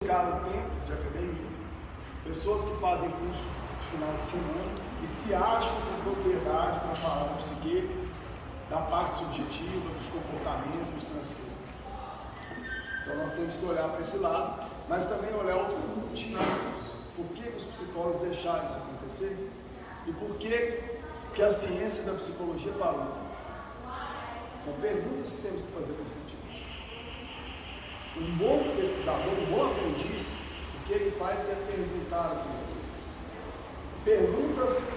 dedicaram tempo de academia, pessoas que fazem curso de final de semana e se acham com propriedade para falar da psique, da parte subjetiva, dos comportamentos, dos transtornos. Então nós temos que olhar para esse lado, mas também olhar o motivo disso. Por que os psicólogos deixaram isso acontecer? E por que a ciência da psicologia parou? São perguntas que temos que fazer constantemente. Um bom pesquisador, um bom aprendiz, o que ele faz é perguntar o tempo. Perguntas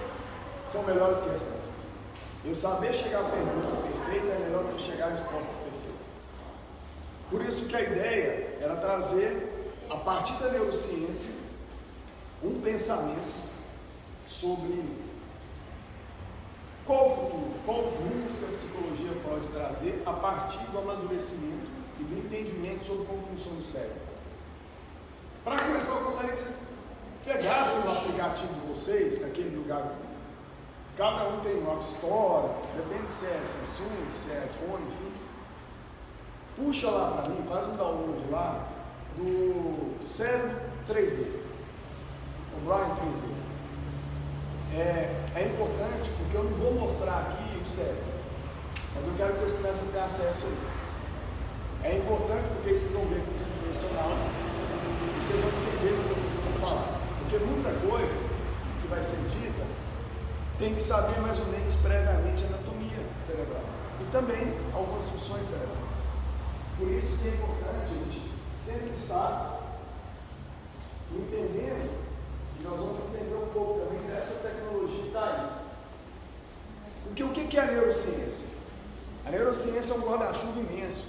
são melhores que respostas. Eu saber chegar à pergunta perfeita é melhor do que chegar a respostas perfeitas. Por isso que a ideia era trazer, a partir da neurociência, um pensamento sobre qual o futuro, quais os rumos que a psicologia pode trazer a partir do amadurecimento e do entendimento sobre como funciona o cérebro. Para começar, eu gostaria que vocês pegassem o aplicativo de vocês, naquele lugar. Cada um tem uma App Store, depende se é Samsung, se é iPhone, enfim. Puxa lá para mim, faz um download lá do Cérebro 3D, o Brain 3D. É importante porque eu não vou mostrar aqui o cérebro, mas eu quero que vocês comecem a ter acesso a ele. É importante porque vocês vão ver com o tridimensional e vocês vão entender o que eu vou falar. Porque muita coisa que vai ser dita tem que saber mais ou menos previamente a anatomia cerebral e também algumas funções cerebrais. Por isso que é importante a gente sempre estar entendendo, e nós vamos entender um pouco também dessa tecnologia que está aí. Porque o que é a neurociência? A neurociência é um guarda-chuva imenso,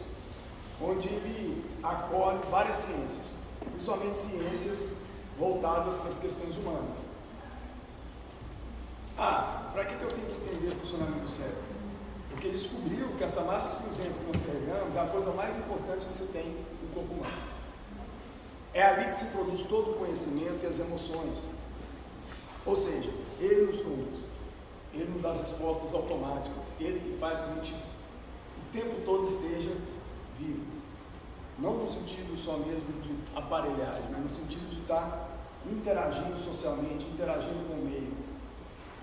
onde ele acolhe várias ciências, principalmente ciências voltadas para as questões humanas. Para que eu tenho que entender o funcionamento do cérebro? Porque ele descobriu que essa massa cinzenta que nós carregamos é a coisa mais importante que se tem no corpo humano. É ali que se produz todo o conhecimento e as emoções. Ou seja, ele nos conduz, ele nos dá as respostas automáticas, ele que faz com que a gente o tempo todo esteja vivo. Não no sentido só mesmo de aparelhagem, mas no sentido de estar interagindo socialmente, interagindo com o meio.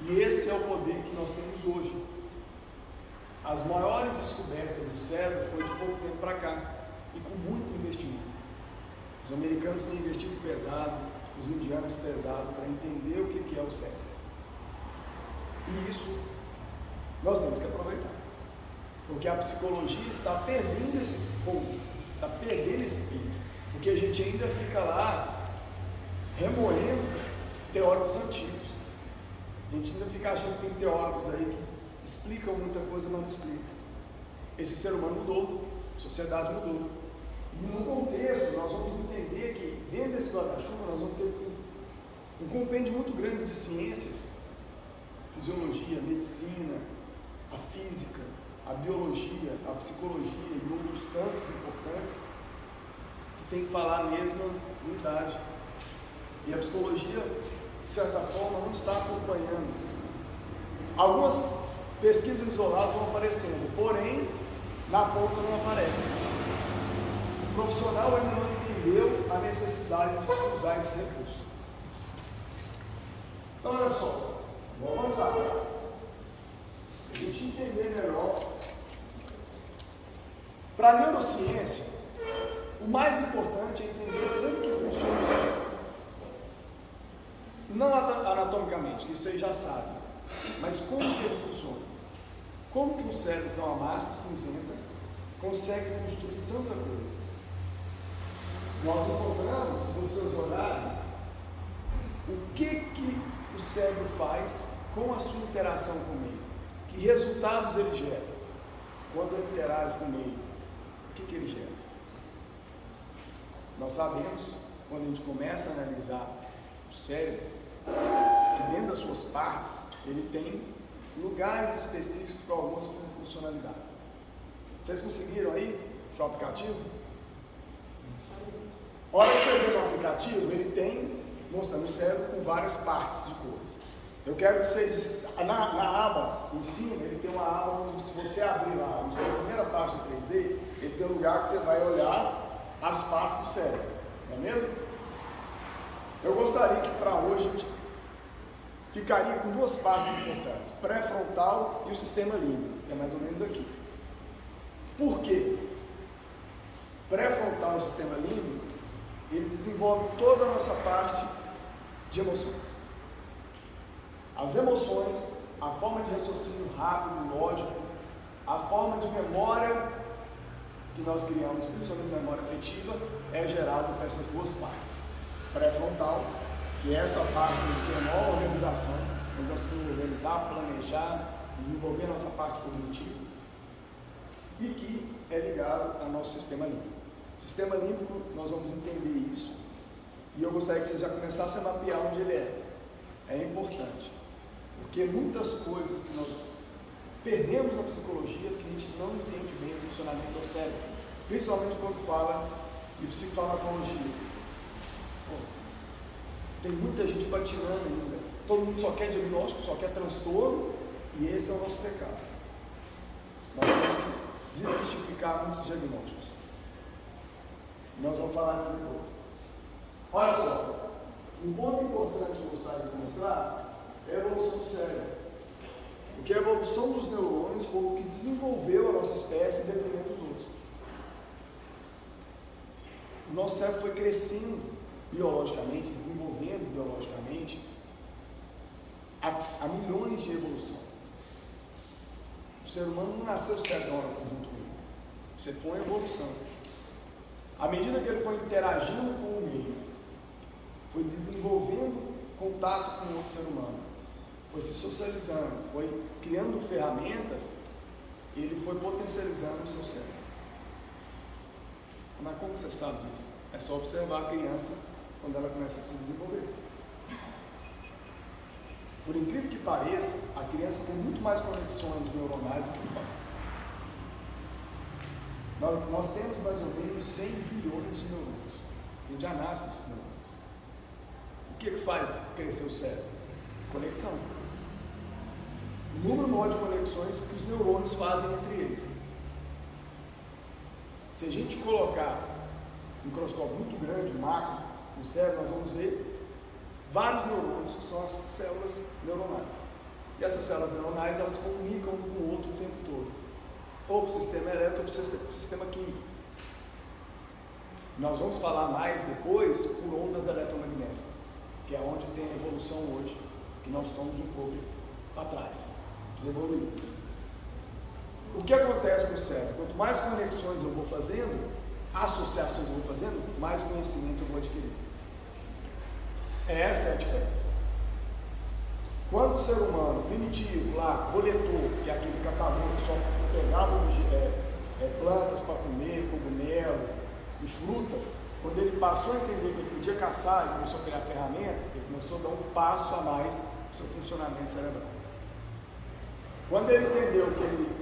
E esse é o poder que nós temos hoje. As maiores descobertas do cérebro foi de pouco tempo para cá, e com muito investimento. Os americanos têm investido pesado, os indianos pesado, para entender o que é o cérebro. E isso nós temos que aproveitar. Porque a psicologia está perdendo esse ponto, está perdendo esse tempo. Porque a gente ainda fica lá remoendo teóricos antigos. A gente ainda fica achando que tem teóricos aí que explicam muita coisa e não explicam. Esse ser humano mudou, a sociedade mudou. E no contexto, nós vamos entender que dentro desse guarda-chuva nós vamos ter um compêndio muito grande de ciências, fisiologia, medicina, a física, a biologia, a psicologia e outros campos importantes que tem que falar a mesma unidade. E a psicologia, de certa forma, não está acompanhando. Algumas pesquisas isoladas vão aparecendo, porém, na ponta não aparece. O profissional ainda não entendeu a necessidade de se usar esse recurso. Então, olha só, vou avançar. Para a gente entender melhor. Para a neurociência, o mais importante é entender como que funciona o cérebro. Não anatomicamente, que vocês já sabem, mas como que ele funciona. Como que um cérebro, que é uma massa cinzenta, consegue construir tanta coisa. Nós encontramos, se vocês olharem, o que o cérebro faz com a sua interação com o meio. Que resultados ele gera quando ele interage com o meio. O que ele gera? Nós sabemos, quando a gente começa a analisar o cérebro, que dentro das suas partes, ele tem lugares específicos para algumas funcionalidades. Vocês conseguiram aí? O aplicativo? A hora que você vê no aplicativo, ele tem, mostrando o cérebro com várias partes de cores. Eu quero que vocês, na aba em cima, ele tem uma aba onde, se você abrir lá, onde tem a primeira parte do 3D, ele tem um lugar que você vai olhar as partes do cérebro, não é mesmo? Eu gostaria que para hoje a gente ficaria com duas partes importantes, pré-frontal e o sistema límbico, que é mais ou menos aqui. Por quê? Pré-frontal e o sistema límbico, ele desenvolve toda a nossa parte de emoções. As emoções, a forma de raciocínio rápido, lógico, a forma de memória que nós criamos, principalmente memória afetiva, é gerado por essas duas partes. Pré-frontal, que é essa parte onde tem a maior organização, onde nós precisamos organizar, planejar, desenvolver a nossa parte cognitiva, e que é ligado ao nosso sistema límbico. Sistema límbico, nós vamos entender isso, e eu gostaria que você já começasse a mapear onde ele é. É importante, porque muitas coisas que nós perdemos na psicologia porque a gente não entende bem o funcionamento do cérebro, principalmente quando fala de psicofarmacologia. Tem muita gente patinando ainda. Todo mundo só quer diagnóstico, só quer transtorno, e esse é o nosso pecado. Nós vamos desmistificar muitos diagnósticos. Nós vamos falar disso depois. Olha só, um ponto importante que eu gostaria de mostrar é a evolução do cérebro. Porque a evolução dos neurônios foi o que desenvolveu a nossa espécie em detrimento dos outros. O nosso cérebro foi crescendo biologicamente, desenvolvendo biologicamente há milhões de evolução. O ser humano não nasceu certo na hora junto com ele. Isso foi uma evolução. À medida que ele foi interagindo com o meio, foi desenvolvendo contato com outro ser humano, foi se socializando, foi criando ferramentas, ele foi potencializando o seu cérebro. Mas como você sabe disso? É só observar a criança quando ela começa a se desenvolver. Por incrível que pareça, a criança tem muito mais conexões neuronais do que nós. Nós temos mais ou menos 100 bilhões de neurônios. A gente já nasce com esses neurônios. O que faz crescer o cérebro? Conexão. O número maior de conexões que os neurônios fazem entre eles. Se a gente colocar um microscópio muito grande, macro, no cérebro, nós vamos ver vários neurônios, que são as células neuronais. E essas células neuronais, elas comunicam um com o outro o tempo todo. Ou para o sistema elétrico, ou para o sistema químico. Nós vamos falar mais depois por ondas eletromagnéticas, que é onde tem a evolução hoje, que nós estamos um pouco para trás. Precisa evoluir. O que acontece no cérebro? Quanto mais conexões eu vou fazendo, associações eu vou fazendo, mais conhecimento eu vou adquirir. Essa é a diferença. Quando o ser humano primitivo, lá, coletor, que é aquele catador que só pegava plantas para comer, cogumelo e frutas, quando ele passou a entender que ele podia caçar e começou a criar ferramenta, ele começou a dar um passo a mais no seu funcionamento cerebral. Quando ele entendeu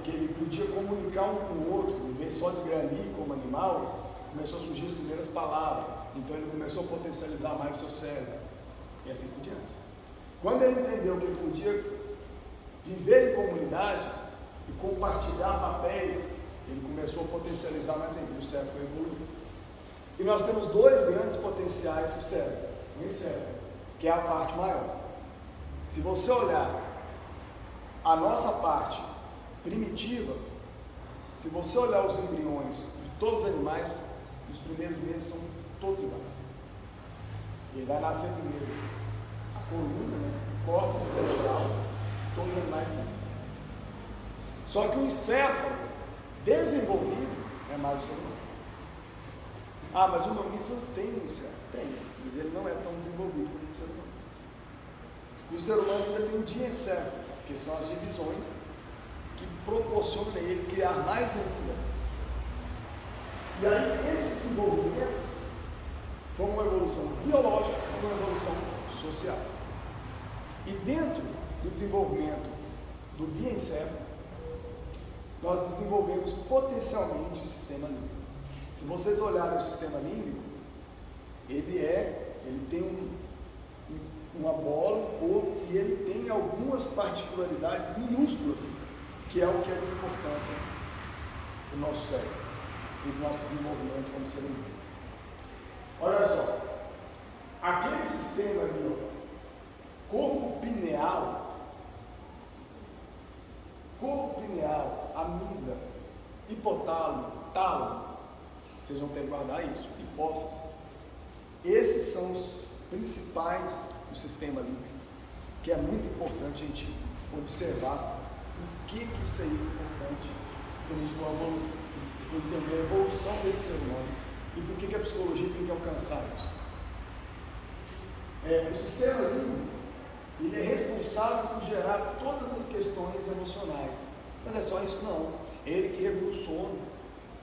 que ele podia comunicar um com o outro, em vez só de granir como animal, começou a surgir as primeiras palavras. Então ele começou a potencializar mais o seu cérebro. E assim por diante. Quando ele entendeu que ele podia viver em comunidade e compartilhar papéis, ele começou a potencializar mais ainda. O cérebro foi evoluindo. E nós temos dois grandes potenciais do cérebro. Um cérebro, que é a parte maior. Se você olhar a nossa parte primitiva, se você olhar os embriões de todos os animais, os primeiros meses são todos iguais. Ele vai nascer primeiro a coluna, né? O córtex cerebral, todos os animais têm. Só que o encéfalo desenvolvido é mais o ser humano. Ah, mas o mamífero tem um encéfalo. Tem, mas ele não é tão desenvolvido como o ser humano. E o ser humano ainda tem um diencéfalo, que são as divisões que proporcionam a ele criar mais ainda. E aí, esse desenvolvimento foi uma evolução biológica e uma evolução social. E dentro do desenvolvimento do diencéfalo, nós desenvolvemos potencialmente o sistema límbico. Se vocês olharem o sistema límbico, ele tem uma bola, um corpo, e ele tem algumas particularidades minúsculas, que é o que é de importância do nosso cérebro e do nosso desenvolvimento como ser humano. Olha só, aquele sistema tálamo. Vocês vão ter que guardar isso. Hipófise. Esses são os principais do sistema límbico, que é muito importante a gente observar por que isso aí é importante quando a gente for entender a evolução desse ser humano e por que a psicologia tem que alcançar isso. O sistema límbico, ele é responsável por gerar todas as questões emocionais, mas é só isso? Não. Ele que regula o sono,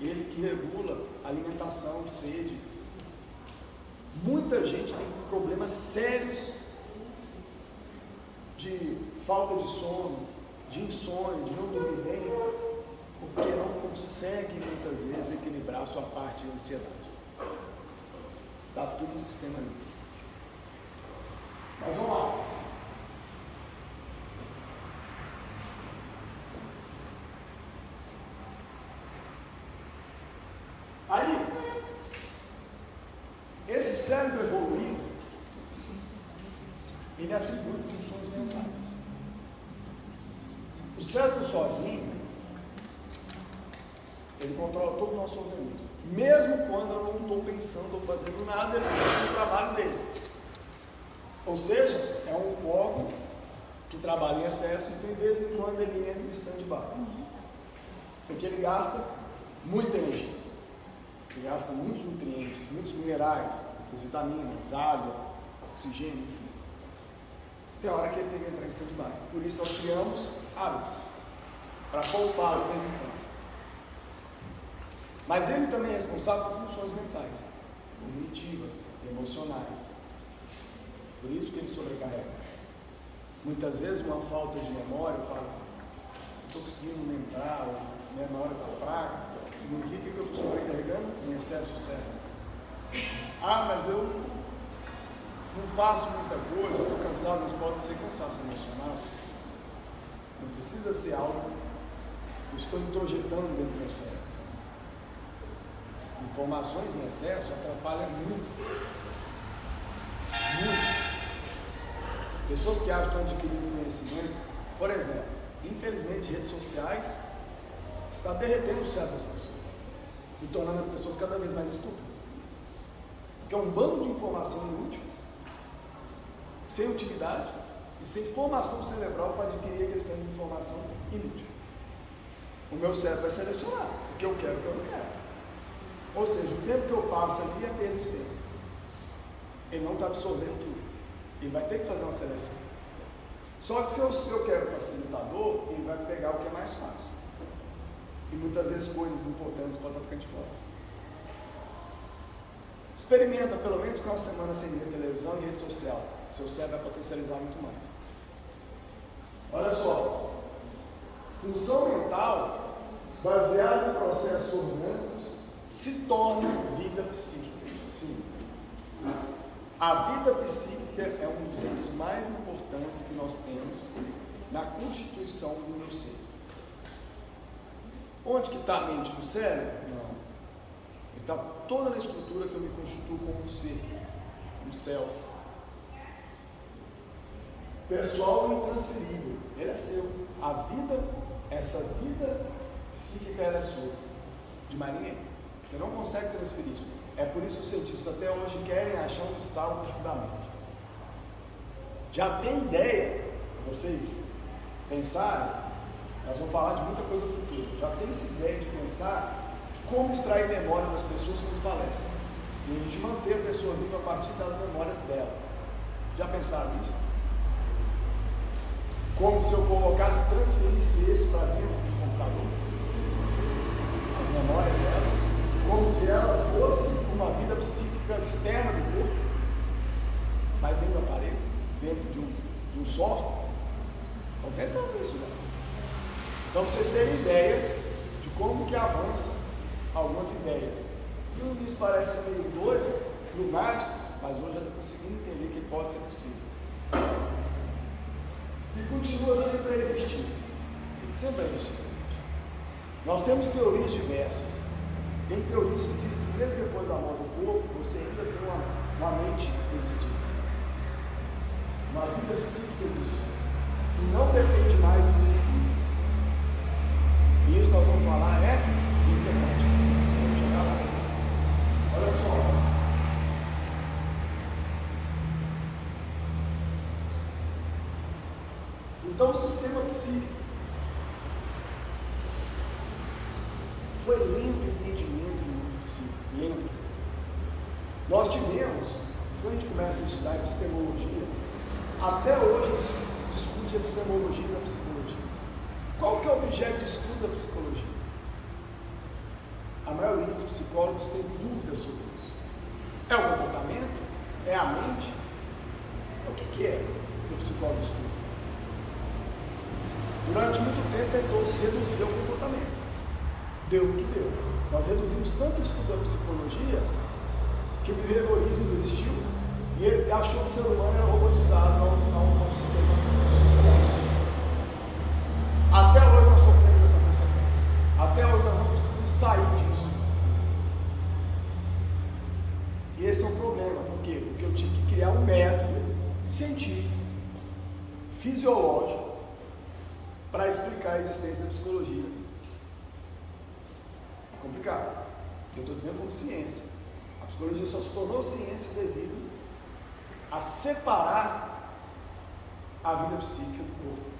ele que regula a alimentação, sede. Muita gente tem problemas sérios de falta de sono, de insônia, de não dormir bem, porque não consegue muitas vezes equilibrar a sua parte de ansiedade. Está tudo no sistema límbico. Mas vamos lá. Aí, esse cérebro evoluído, ele atribui funções mentais. O cérebro sozinho, ele controla todo o nosso organismo. Mesmo quando eu não estou pensando ou fazendo nada, ele faz o trabalho dele. Ou seja, é um órgão que trabalha em excesso e de vez em quando ele entra em stand-by. Porque ele gasta muita energia. Ele gasta muitos nutrientes, muitos minerais, muitas vitaminas, água, oxigênio, enfim. Tem hora que ele tem que entrar em stand-by. Por isso nós criamos hábitos, para poupá-lo de vez em quando. Mas ele também é responsável por funções mentais, cognitivas, emocionais. Por isso que ele sobrecarrega. Muitas vezes uma falta de memória, eu falo, não estou conseguindo lembrar, minha memória está fraca, significa que eu estou sobrecarregando em excesso o cérebro. Mas eu não faço muita coisa, eu estou cansado, mas pode ser cansaço emocional. Não precisa ser algo que eu estou introjetando dentro do meu cérebro. Informações em excesso atrapalham muito. Muito. Pessoas que acham que estão adquirindo conhecimento, por exemplo, infelizmente redes sociais está derretendo o cérebro das pessoas e tornando as pessoas cada vez mais estúpidas. Porque é um bando de informação inútil, sem utilidade e sem formação cerebral para adquirir aquele tanto de informação inútil. O meu cérebro vai selecionar o que eu quero e o que eu não quero. Ou seja, o tempo que eu passo ali é perda de tempo. Ele não está absorvendo tudo. Ele vai ter que fazer uma seleção. Só que se eu quero facilitador, ele vai pegar o que é mais fácil. E muitas vezes coisas importantes podem ficar de fora. Experimenta pelo menos ficar uma semana sem ver televisão e rede social. Seu cérebro vai potencializar muito mais. Olha só. Função mental, baseada em processos orgânicos, se torna vida psíquica. Sim. A vida psíquica é um dos entes mais importantes que nós temos na constituição do meu ser. Onde que está a mente do cérebro? Não. Ele está toda na estrutura que eu me constituo como um ser, um self. Pessoal intransferível, ele é seu. A vida, essa vida psíquica, ela é sua. De mais ninguém. Você não consegue transferir isso. É por isso que os cientistas até hoje querem achar onde está o bicho da mente. Já tem ideia, vocês pensarem, nós vamos falar de muita coisa futura, já tem essa ideia de pensar de como extrair memória das pessoas que falecem. E a gente manter a pessoa viva a partir das memórias dela. Já pensaram nisso? Como se eu colocasse, transferisse isso para dentro do computador? As memórias dela? Como se ela fosse uma vida psíquica externa do corpo, mas dentro do aparelho, dentro de um software. Estão tentando isso, né? Então, para vocês terem ideia de como que avança algumas ideias. E o início parece meio doido, lunático, mas hoje já está conseguindo entender que pode ser possível. E continua sempre a existir. Ele sempre vai existir. Nós temos teorias diversas. Tem teorias que dizem que mesmo depois da morte do corpo, você ainda tem uma mente existindo. Uma vida psíquica existindo. Que não depende mais do mundo físico. E isso nós vamos falar é física quântica. Vamos chegar lá. Olha só. Então o sistema psíquico foi lento o entendimento do mundo psíquico, lento. Nós tivemos, quando a gente começa a estudar epistemologia, até hoje discute a epistemologia da psicologia. Qual que é o objeto de estudo da psicologia? A maioria dos psicólogos tem dúvidas sobre isso. É o comportamento? É a mente? O que é que o psicólogo estuda? Durante muito tempo tentou-se reduzir ao comportamento. Deu o que deu. Nós reduzimos tanto o estudo da psicologia que o behaviorismo não existiu e ele achou que o ser humano era robotizado a um sistema social. Até hoje nós sofremos essa consequência. Até hoje nós não conseguimos sair disso. E esse é um problema. Por quê? Porque eu tive que criar um método científico, fisiológico, para explicar a existência da psicologia. É complicado. Eu estou dizendo como ciência. A psicologia só se tornou ciência devido a separar a vida psíquica do corpo.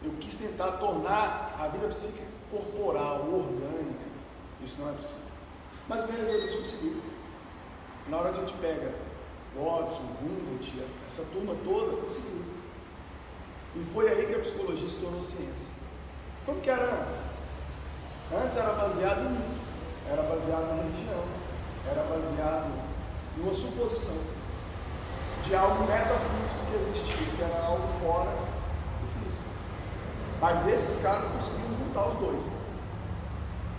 Eu quis tentar tornar a vida psíquica corporal, orgânica. Isso não é possível. Mas o behaviorismo conseguiu. Na hora que a gente pega Watson, Wundt, essa turma toda, conseguiu. E foi aí que a psicologia se tornou ciência. Como que era antes? Antes era baseado em mito, era baseado na religião, era baseado em uma suposição de algo metafísico que existia, que era algo fora do físico. Mas esses caras conseguiram juntar os dois.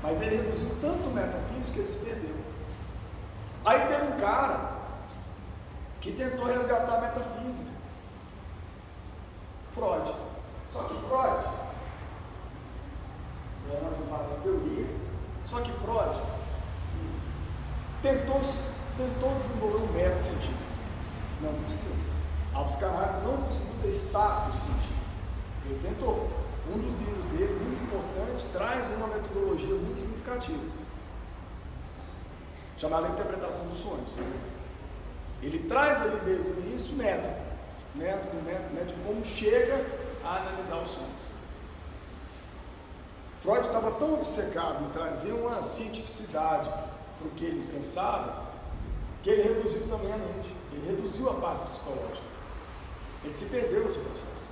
Mas ele reduziu tanto o metafísico que ele se perdeu. Aí teve um cara que tentou resgatar a metafísica. Freud. Só que Freud, nós vamos falar das teorias, só que Freud tentou desenvolver um método científico. Não conseguiu. A psicanálise não conseguiu ter status científico. Ele tentou. Um dos livros dele, muito importante, traz uma metodologia muito significativa, chamada Interpretação dos Sonhos. Ele traz ali desde o início método de como chega a analisar os sonhos. Freud estava tão obcecado em trazer uma cientificidade para o que ele pensava, que ele reduziu também a mente, ele reduziu a parte psicológica, ele se perdeu nesse processo.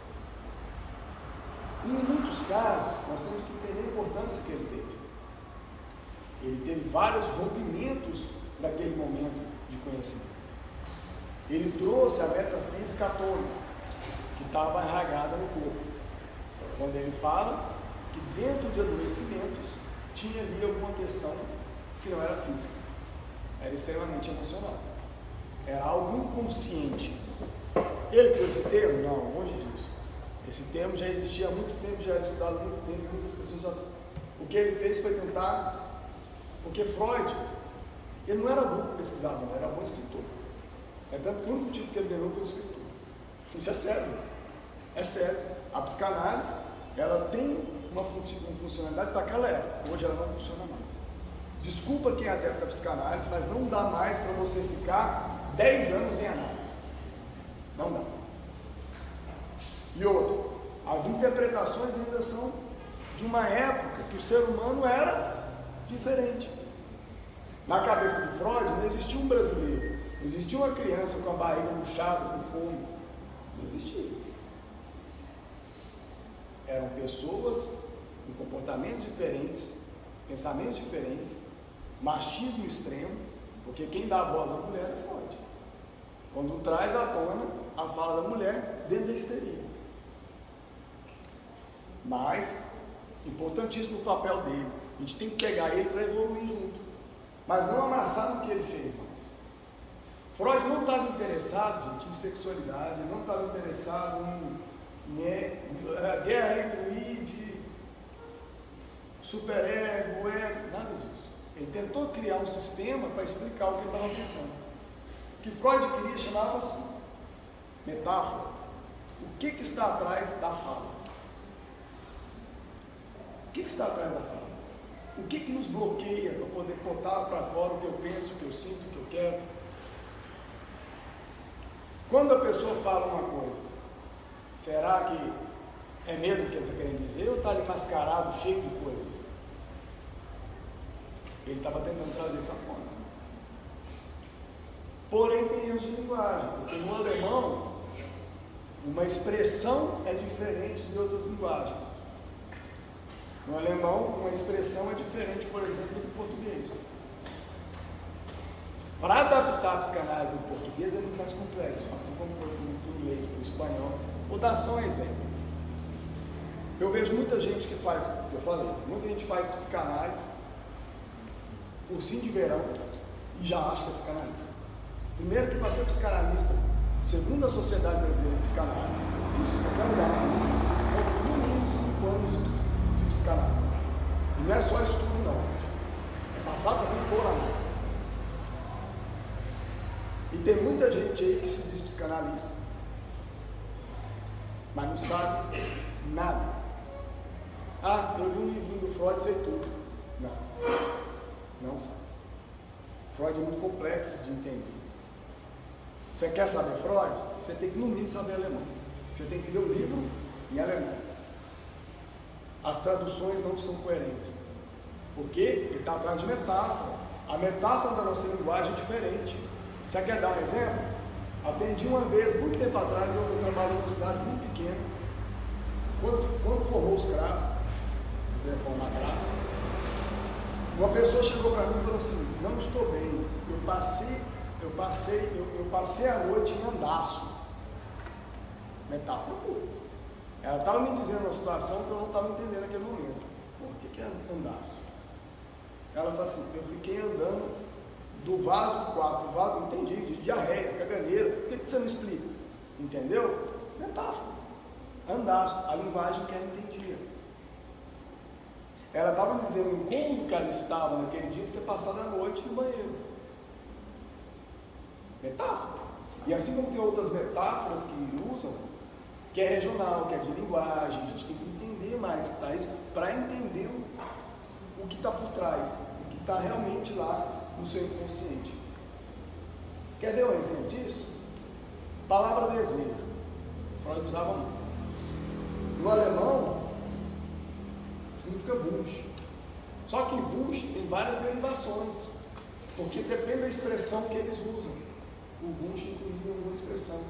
E em muitos casos, nós temos que entender a importância que ele teve. Ele teve vários rompimentos daquele momento de conhecimento. Ele trouxe a metafísica atômica, que estava arraigada no corpo. Quando ele fala que dentro de adoecimentos tinha ali alguma questão que não era física, era extremamente emocional, era algo inconsciente. Ele criou esse termo? Não, longe disso. Esse termo já existia há muito tempo, já era estudado há muito tempo, muitas pessoas já... O que ele fez foi tentar, porque Freud, ele não era bom pesquisador, ele era bom escritor. É tanto que o único título que ele ganhou foi o escritor. Isso é sério. É sério. A psicanálise, ela tem uma funcionalidade para aquela época. Hoje ela não funciona mais. Desculpa quem é adepto da psicanálise, mas não dá mais para você ficar 10 anos em análise. Não dá. E outra, as interpretações ainda são de uma época que o ser humano era diferente. Na cabeça de Freud não existia um brasileiro. Não existia uma criança com a barriga murchada, com fome. Não existia. Eram pessoas com comportamentos diferentes, pensamentos diferentes, machismo extremo, porque quem dá a voz à mulher é Freud. Quando traz à tona a fala da mulher dentro da histeria. Mas, importantíssimo o papel dele. A gente tem que pegar ele para evoluir junto. Mas não amassar no que ele fez mais. Freud não estava interessado, gente, em sexualidade, não estava interessado em guerra entre o id, superego, nada disso. Ele tentou criar um sistema para explicar o que ele estava pensando. O que Freud queria chamava assim, metáfora. O que está atrás da fala? O que está atrás da fala? O que nos bloqueia para poder botar para fora o que eu penso, o que eu sinto, o que eu quero? Quando a pessoa fala uma coisa, será que é mesmo o que ele está querendo dizer ou está ali mascarado, cheio de coisas? Ele estava tentando trazer essa forma. Porém, tem erros de linguagem, porque no alemão, uma expressão é diferente de outras linguagens. No alemão, uma expressão é diferente, por exemplo, do português. Para adaptar a psicanálise no português é muito mais complexo, assim como foi para o inglês, para o espanhol. Vou dar só um exemplo. Eu vejo muita gente que faz, eu falei, muita gente faz psicanálise, cursinho de verão, e já acha que é psicanalista. Primeiro que para ser psicanalista, segundo a Sociedade Brasileira de Psicanálise, isso em qualquer lugar, são no mínimo 5 anos de psicanálise. E não é só estudo não, gente. É passar também por análise. E tem muita gente aí que se diz psicanalista, mas não sabe nada. Ah, eu li um livrinho do Freud, sei tudo. Não sabe. Freud é muito complexo de entender. Você quer saber Freud? Você tem que no mínimo saber alemão. Você tem que ler o livro em alemão. As traduções não são coerentes, porque ele está atrás de metáfora. A metáfora da nossa linguagem é diferente. Você quer dar um exemplo? Atendi uma vez, muito tempo atrás, eu trabalhei numa cidade muito pequena. Quando formou os CRAS, eu ia formar CRAS, uma pessoa chegou para mim e falou assim: não estou bem, eu passei a noite em andaço. Metáfora pura. Ela estava me dizendo uma situação que eu não estava entendendo naquele momento. Pô, o que é andaço? Ela falou assim: eu fiquei andando do vaso para o quarto, do vaso, entendi, de diarreia, caganeira, por que você não explica? Entendeu? Metáfora. Andaço, a linguagem que ela entendia. Ela estava me dizendo o cômodo que ela estava naquele dia de ter passado a noite no banheiro. Metáfora. E assim como tem outras metáforas que usam, que é regional, que é de linguagem, a gente tem que entender mais para entender o que está por trás, o que está realmente lá no seu inconsciente. Quer ver um exemplo disso? Palavra desejo. Freud usava muito. No alemão, significa Wunsch. Só que Wunsch tem várias derivações, porque depende da expressão que eles usam. O Wunsch inclui uma expressão.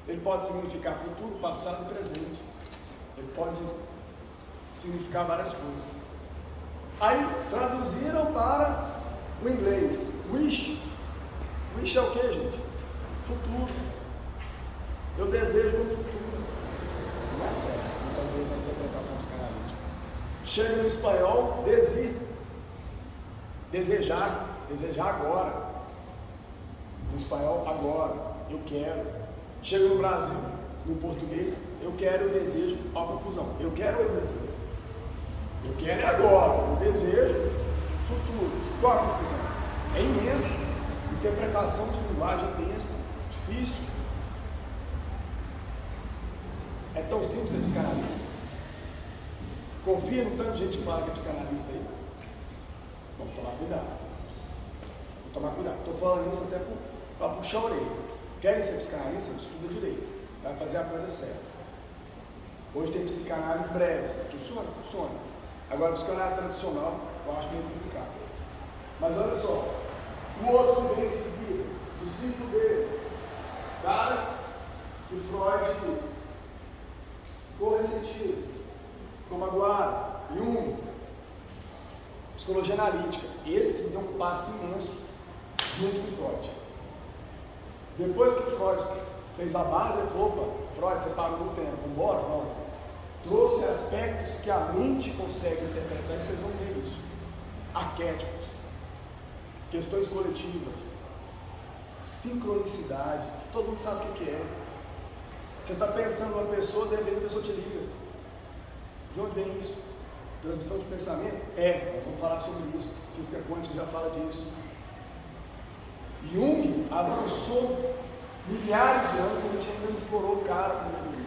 Ele pode significar futuro, passado e presente. Ele pode significar várias coisas. Aí traduziram para o inglês. Wish. Wish é o que, gente? Futuro. Eu desejo um futuro. Não é sério, muitas vezes na interpretação psicanalítica. Chega no espanhol, desir. Desejar. Desejar agora. No espanhol, agora. Eu quero. Chega no Brasil, no português, eu quero, eu desejo, a confusão. Eu quero, eu desejo. Eu quero é agora, eu desejo, futuro. Qual a confusão? É imensa. Interpretação de linguagem é imensa, difícil. É tão simples ser psicanalista. Confia no tanto de gente que fala que é psicanalista aí. Vamos tomar cuidado. Vamos tomar cuidado. Estou falando isso até para puxar a orelha. Querem ser psicanalista? Estuda direito. Vai fazer a coisa certa. Hoje tem psicanálise breves. Funciona? Funciona. Agora, psicanálise tradicional, eu acho meio complicado. Mas olha só. O outro que vem em seguida, discípulo dele, cara que Freud ficou ressentido, ficou magoado, Jung, psicologia analítica. Esse deu um passo imenso junto com Freud. Depois que Freud fez a base, ele falou: opa, Freud, você parou no tempo, vamos embora? Vamos. Trouxe aspectos que a mente consegue interpretar, e vocês vão ver isso. Arquétipos, questões coletivas, sincronicidade, todo mundo sabe o que é. Você está pensando numa pessoa, de repente a pessoa te liga. De onde vem isso? Transmissão de pensamento? Nós vamos falar sobre isso. Física quântica já fala disso. Jung avançou milhares de anos, a gente ainda não explorou o cara como ele viveu.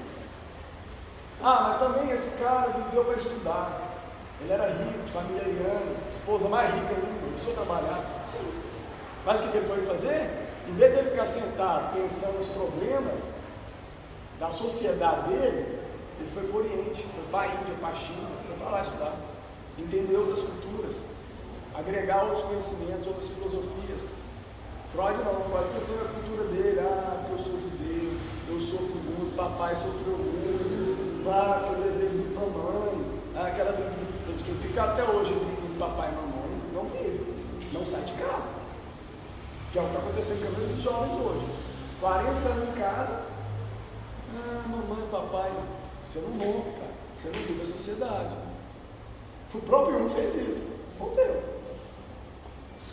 Mas também esse cara viveu para estudar. Ele era rico, de família ariana, esposa mais rica ainda, começou a trabalhar. Sim. Mas o que ele foi fazer? Em vez de ele ficar sentado pensando nos problemas da sociedade dele, ele foi para o Oriente, foi para a Índia, para a China, foi para lá estudar, entender outras culturas, agregar outros conhecimentos, outras filosofias. Freud não, Freud sentou na cultura dele, porque eu sou judeu, eu sofro muito, papai sofreu muito, que eu desejo muito mamãe, aquela de quem fica até hoje de papai e mamãe, não vive, não sai de casa, que é o que está acontecendo com a maioria dos jovens hoje. 40 anos em casa, mamãe, papai, você não rompe, cara, você não vive a sociedade. O próprio Jung fez isso, rompeu,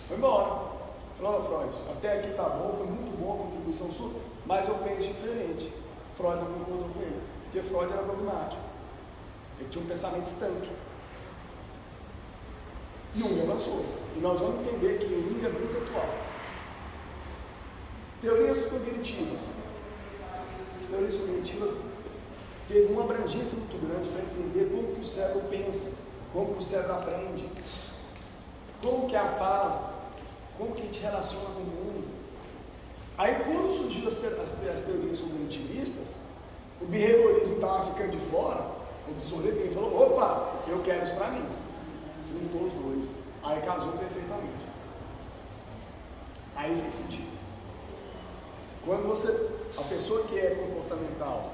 foi embora. Falou, Freud, até aqui tá bom, foi muito bom a contribuição sua, mas eu penso diferente. Freud não concordou com ele, porque Freud era dogmático, ele tinha um pensamento estanque. Jung avançou, e nós vamos entender que o Jung é muito atual. Teorias cognitivas. As teorias cognitivas teve uma abrangência muito grande para entender como que o cérebro pensa, como que o cérebro aprende, como que é a fala, como que a gente relaciona com o mundo. Aí quando surgiram as teorias cognitivistas, o behaviorismo estava ficando de fora, o Bissoleto, ele falou, opa, eu quero isso para mim. Juntou os dois, aí casou perfeitamente. Aí fez sentido. Quando a pessoa que é comportamental,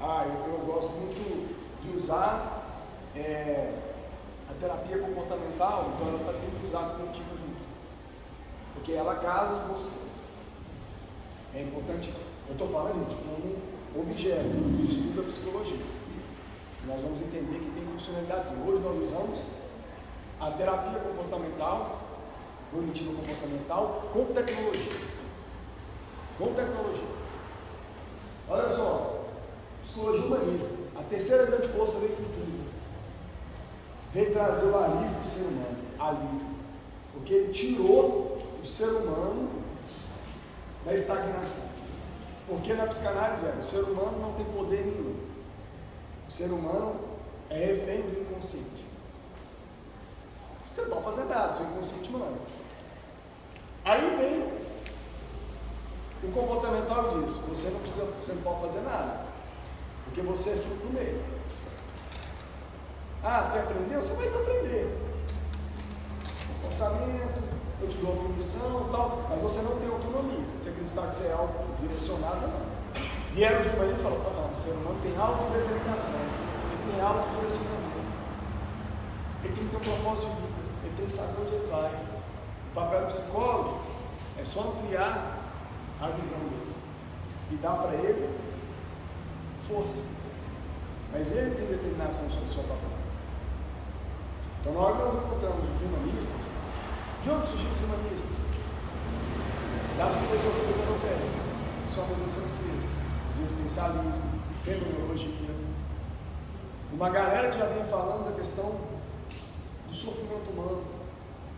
eu gosto muito de usar a terapia comportamental, então ela tem que usar a cognitiva junto, porque ela casa as duas coisas. É importante. Eu estou falando, gente, como objeto de estudo da psicologia. Nós vamos entender que tem funcionalidades. Hoje nós usamos a terapia comportamental, cognitiva comportamental, com tecnologia. Com tecnologia. Olha só, psicologia humanista, a terceira grande força veio com tudo. Veio trazer o alívio para o ser humano. Alívio. Porque ele tirou o ser humano da estagnação. Porque na psicanálise o ser humano não tem poder nenhum. O ser humano é refém do inconsciente. Você não pode fazer nada, seu inconsciente manda. Aí vem o comportamental diz, você não pode fazer nada, porque você é fruto do meio. Você aprendeu? Você vai desaprender. O forçamento, eu te dou a punição e tal, mas você não tem autonomia. Você acreditar que você é autodirecionado, não. Vieram os humanistas e falaram, o ser humano tem autodeterminação, ele tem autodirecionamento, ele tem que ter um propósito de vida, ele tem que saber onde ele vai. O papel do psicólogo é só ampliar a visão dele e dar para ele força, mas ele tem determinação sobre o seu papel. Então na hora que nós encontramos os humanistas, de onde surgiram os humanistas? Das filosofias europeias, principalmente das francesas, existencialismo, fenomenologia, uma galera que já vinha falando da questão do sofrimento humano,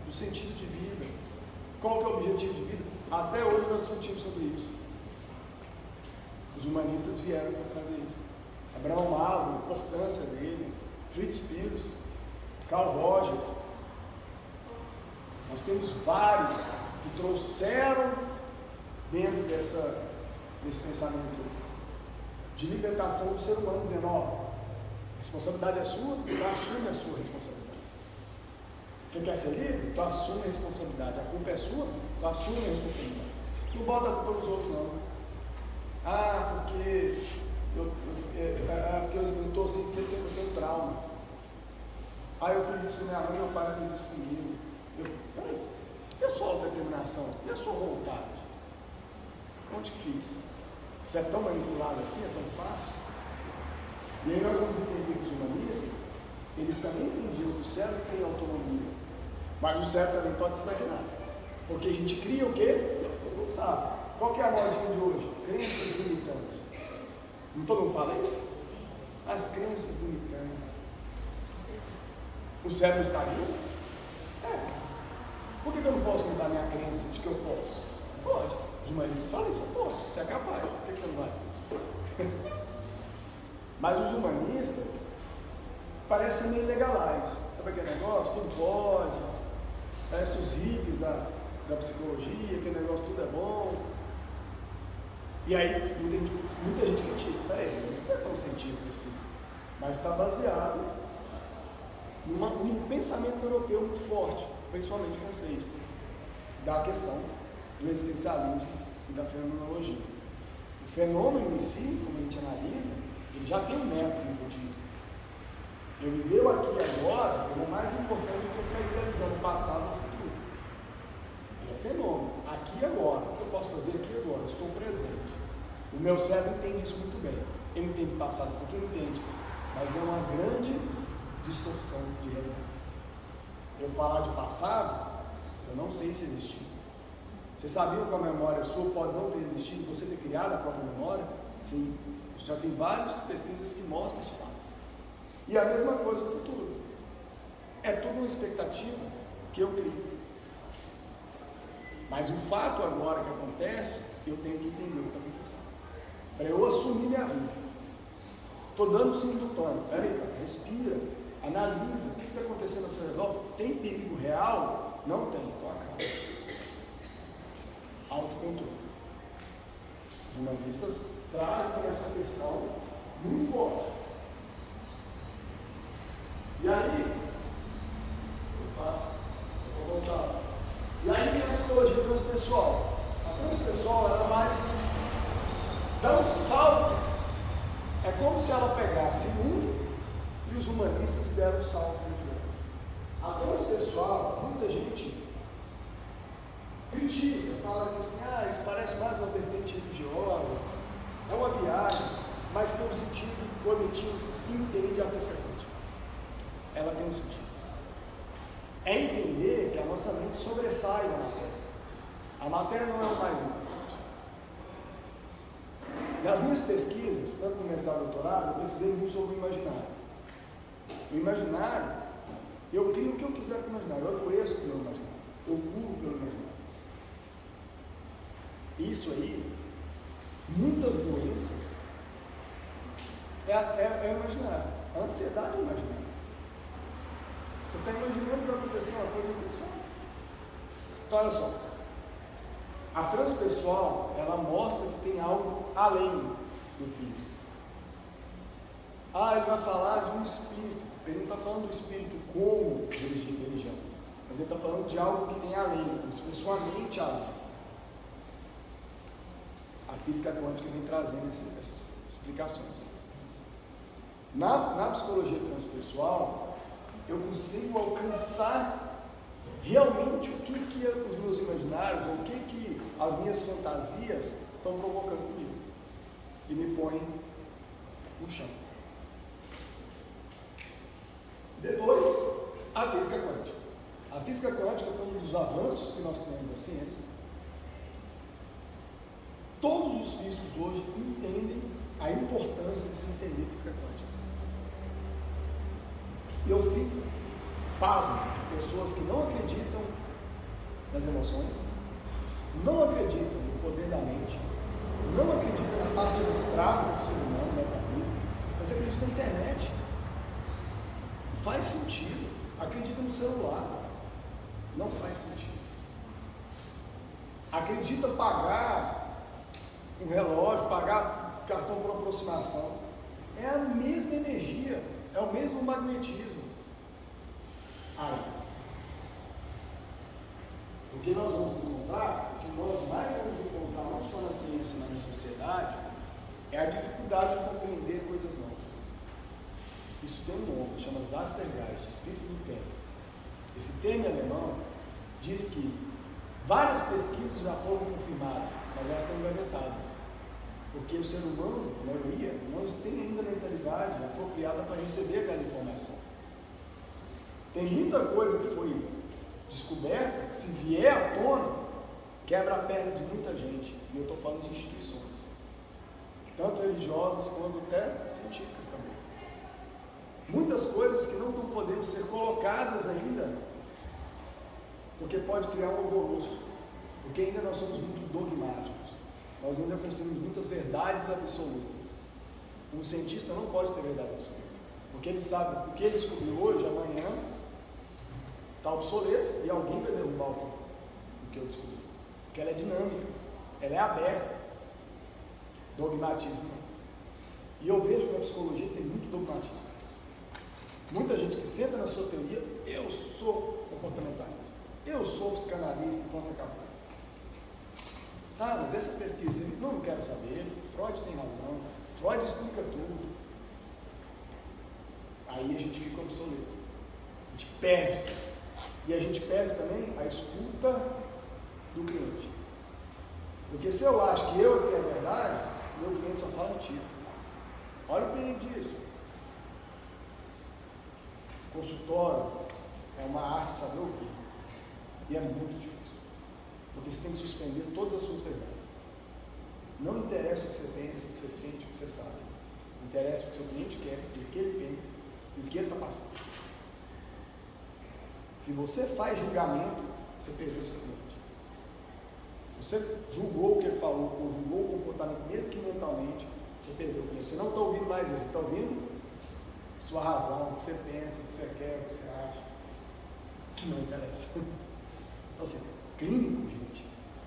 do sentido de vida, qual que é o objetivo de vida. Até hoje nós discutimos sobre isso. Os humanistas vieram para trazer isso. Abraham Maslow, a importância dele, Fritz Perls, Carl Rogers. Nós temos vários que trouxeram dentro desse pensamento de libertação do ser humano, dizendo, a responsabilidade é sua, então assume a sua responsabilidade. Você quer ser livre? Então assume a responsabilidade. A culpa é sua? Então assume a responsabilidade. Não bota a culpa nos outros, não. Porque eu estou assim, porque eu tenho trauma. Eu fiz isso com minha mãe, meu pai fez isso comigo. Peraí, e a sua autodeterminação? E a sua vontade? Onde que fica? Você é tão manipulado assim? É tão fácil? E aí nós vamos entender que os humanistas, eles também entendiam que o cérebro tem autonomia, mas o cérebro também pode estagnar, porque a gente cria o quê? Todo mundo sabe. Qual que é a modinha de hoje? Crenças limitantes. Não todo mundo fala isso? As crenças limitantes. O cérebro estagna? Por que eu não posso mudar minha crença de que eu posso? Pode. Os humanistas falam isso, pode, você é capaz, por que você não vai? Mas os humanistas, parece meio legalize. Sabe aquele negócio? Tudo pode. Parece os hippies da psicologia, aquele negócio tudo é bom. E aí muita gente critica. Peraí, isso não é tão científico assim. Mas está baseado num pensamento europeu muito forte, principalmente francês, da questão do existencialismo e da fenomenologia. O fenômeno em si, como a gente analisa, ele já tem um método embutido. Eu viveu aqui e agora, ele é mais importante do que eu ficar idealizando o passado e o futuro. Ele é fenômeno, aqui e agora. O que eu posso fazer aqui e agora? Eu estou presente. O meu cérebro entende isso muito bem. Ele entende passado e futuro, entende. Mas é uma grande distorção de realidade. Eu falar de passado, eu não sei se existiu. Você sabia que a memória sua pode não ter existido, você ter criado a própria memória? Sim. Já tem várias pesquisas que mostram esse fato. E a mesma coisa no futuro. É tudo uma expectativa que eu crio. Mas o fato agora que acontece, eu tenho que entender o que está acontecendo. Para eu assumir minha vida. Estou dando o signo do pânico. Peraí, cara, respira, analisa. O que está acontecendo ao seu redor? Tem perigo real? Não tem. Então acaba. Autocontrole. Os humanistas trazem essa questão muito forte. E aí, vou voltar. E aí tem a psicologia transpessoal. A transpessoal, ela vai dar um salto. É como se ela pegasse o mundo e os humanistas deram um salto muito grande. A transpessoal, muita gente critica, fala que assim, isso parece mais uma vertente religiosa, é uma viagem, mas tem um sentido coletivo, entende a física quântica. Ela tem um sentido. É entender que a nossa mente sobressai da matéria. A matéria não é o mais importante. Nas minhas pesquisas, tanto no mestrado e doutorado, eu pesquisei muito sobre o imaginário. O imaginário, eu crio o que eu quiser com o imaginário, eu adoeço pelo imaginário, eu curo pelo imaginário. Isso aí, muitas doenças, é imaginário. A ansiedade é imaginária. Você está imaginando que vai acontecer uma coisa que você não sabe. Então, olha só. A transpessoal, ela mostra que tem algo além do físico. Ele vai falar de um espírito. Ele não está falando do espírito como religião, mas ele está falando de algo que tem além, como se fosse uma mente além. A física quântica vem trazendo essas explicações. Na psicologia transpessoal, eu consigo alcançar realmente o que os meus imaginários, ou o que as minhas fantasias estão provocando comigo. E me põe no chão. Depois, a física quântica. A física quântica foi um dos avanços que nós temos na ciência. Todos os físicos hoje entendem a importância de se entender física quântica. Eu fico pasmo de pessoas que não acreditam nas emoções, não acreditam no poder da mente, não acreditam na parte abstrata do ser humano, da metafísica, mas acreditam na internet. Faz sentido. Acredita no celular. Não faz sentido. Acredita pagar um relógio, pagar cartão por aproximação. É a mesma energia, é o mesmo magnetismo. O que nós vamos encontrar, o que nós mais vamos encontrar, não só na ciência, mas na sociedade, é a dificuldade de compreender coisas novas. Isso tem um nome, chama Zastergeist, espírito do tempo. Esse termo alemão diz que várias pesquisas já foram confirmadas, mas elas estão engavetadas. Porque o ser humano, a maioria, não tem ainda a mentalidade apropriada para receber aquela informação. Tem muita coisa que foi descoberta, que se vier à tona, quebra a perna de muita gente. E eu estou falando de instituições, tanto religiosas quanto até científicas também. Muitas coisas que não estão podendo ser colocadas ainda, porque pode criar um alvoroço, porque ainda nós somos muito dogmáticos, nós ainda construímos muitas verdades absolutas. Um cientista não pode ter verdade absoluta. Porque ele sabe o que ele descobriu hoje, amanhã está obsoleto e alguém vai derrubar o que eu descobri. Porque ela é dinâmica, ela é aberta. Dogmatismo não. E eu vejo que a psicologia tem muito dogmatismo. Muita gente que senta na sua teoria, eu sou comportamentalista, eu sou psicanalista, pronto, acabou. Ah, mas essa pesquisa, não quero saber, Freud tem razão, Freud explica tudo. Aí a gente fica obsoleto, a gente perde. E a gente perde também a escuta do cliente. Porque se eu acho que eu tenho a verdade, meu cliente só fala mentira. Olha o perigo disso. Consultório é uma arte de saber ouvir. E é muito difícil. Porque você tem que suspender todas as suas verdades. Não interessa o que você pensa, o que você sente, o que você sabe. Interessa o que seu cliente quer, o que ele pensa e o que ele está passando. Se você faz julgamento, você perdeu o seu cliente. Você julgou o que ele falou, ou julgou o comportamento, mesmo que mentalmente, você perdeu o cliente. Você não está ouvindo mais ele, está ouvindo sua razão, o que você pensa, o que você quer, o que você acha, que não interessa. Então, assim, clínico, gente,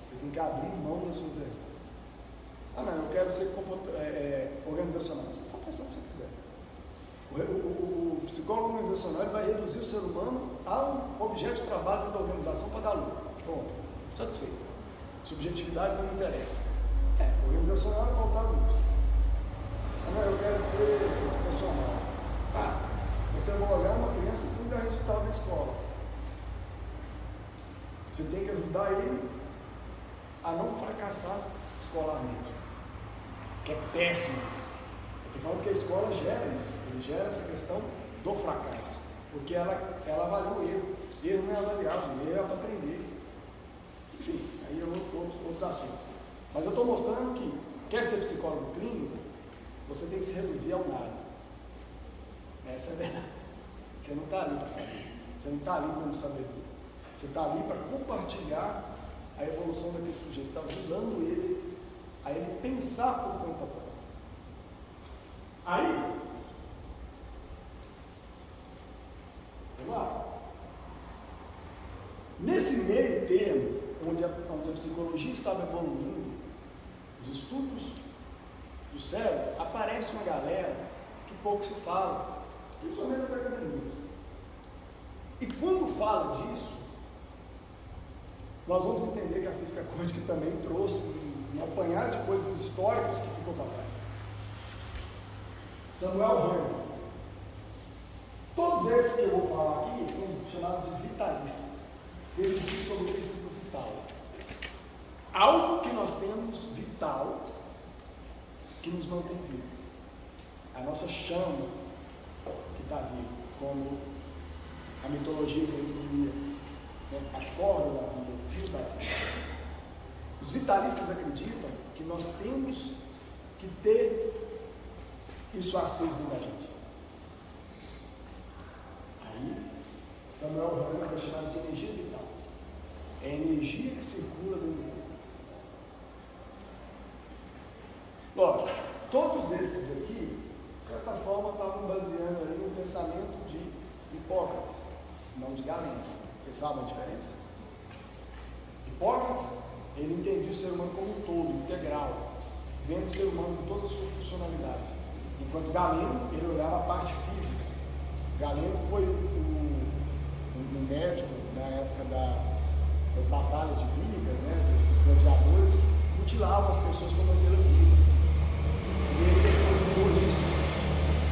você tem que abrir mão das suas verdades. Ah, não, eu quero ser organizacional. Você pode pensar o que você quiser. O psicólogo organizacional vai reduzir o ser humano a um objeto de trabalho da organização para dar lucro. Pronto, satisfeito. Subjetividade não me interessa. Organizacional é voltado nisso. Ah, não, eu quero ser profissional. Você vai olhar uma criança e tem que dar resultado na escola. Você tem que ajudar ele a não fracassar escolarmente. Que é péssimo isso. Eu estou falando que a escola gera isso. Ele gera essa questão do fracasso. Porque ela avalia o erro. Erro não é avaliado, erro é para aprender. Enfim, aí outros assuntos. Mas eu estou mostrando que, quer ser psicólogo clínico, você tem que se reduzir ao nada. Essa é a verdade. Você não está ali para saber. Você não está ali como sabedor. Você está ali para compartilhar a evolução daquele sujeito. Você está ajudando ele a ele pensar por conta própria. Aí, vamos lá. Nesse meio termo, onde a psicologia estava evoluindo, os estudos do cérebro, aparece uma galera que pouco se fala, principalmente das academias. E quando fala disso, nós vamos entender que a física quântica também trouxe um apanhado de coisas históricas que ficou para trás. Samuel Hahnemann. Todos esses que eu vou falar aqui são chamados de vitalistas. Ele diz sobre o princípio vital. Algo que nós temos vital que nos mantém vivos. A nossa chama que está viva, como a mitologia grega dizia, a corda da vida, o fio da vida. Os vitalistas acreditam que nós temos que ter isso aceso dentro da gente. Aí, Samuel Hahnemann vai chamar de energia vital. É a energia que circula dentro do corpo. Lógico, todos esses aqui, de certa forma, estavam baseando ali no pensamento de Hipócrates, não de Galeno. Vocês sabem a diferença? Hipócrates, ele entendia o ser humano como um todo, integral, vendo o ser humano com toda a sua funcionalidade. Enquanto Galeno, ele olhava a parte física. Galeno foi um médico na época das batalhas de briga, dos gladiadores, que mutilavam as pessoas para mantê-las vivas. E ele depois usou isso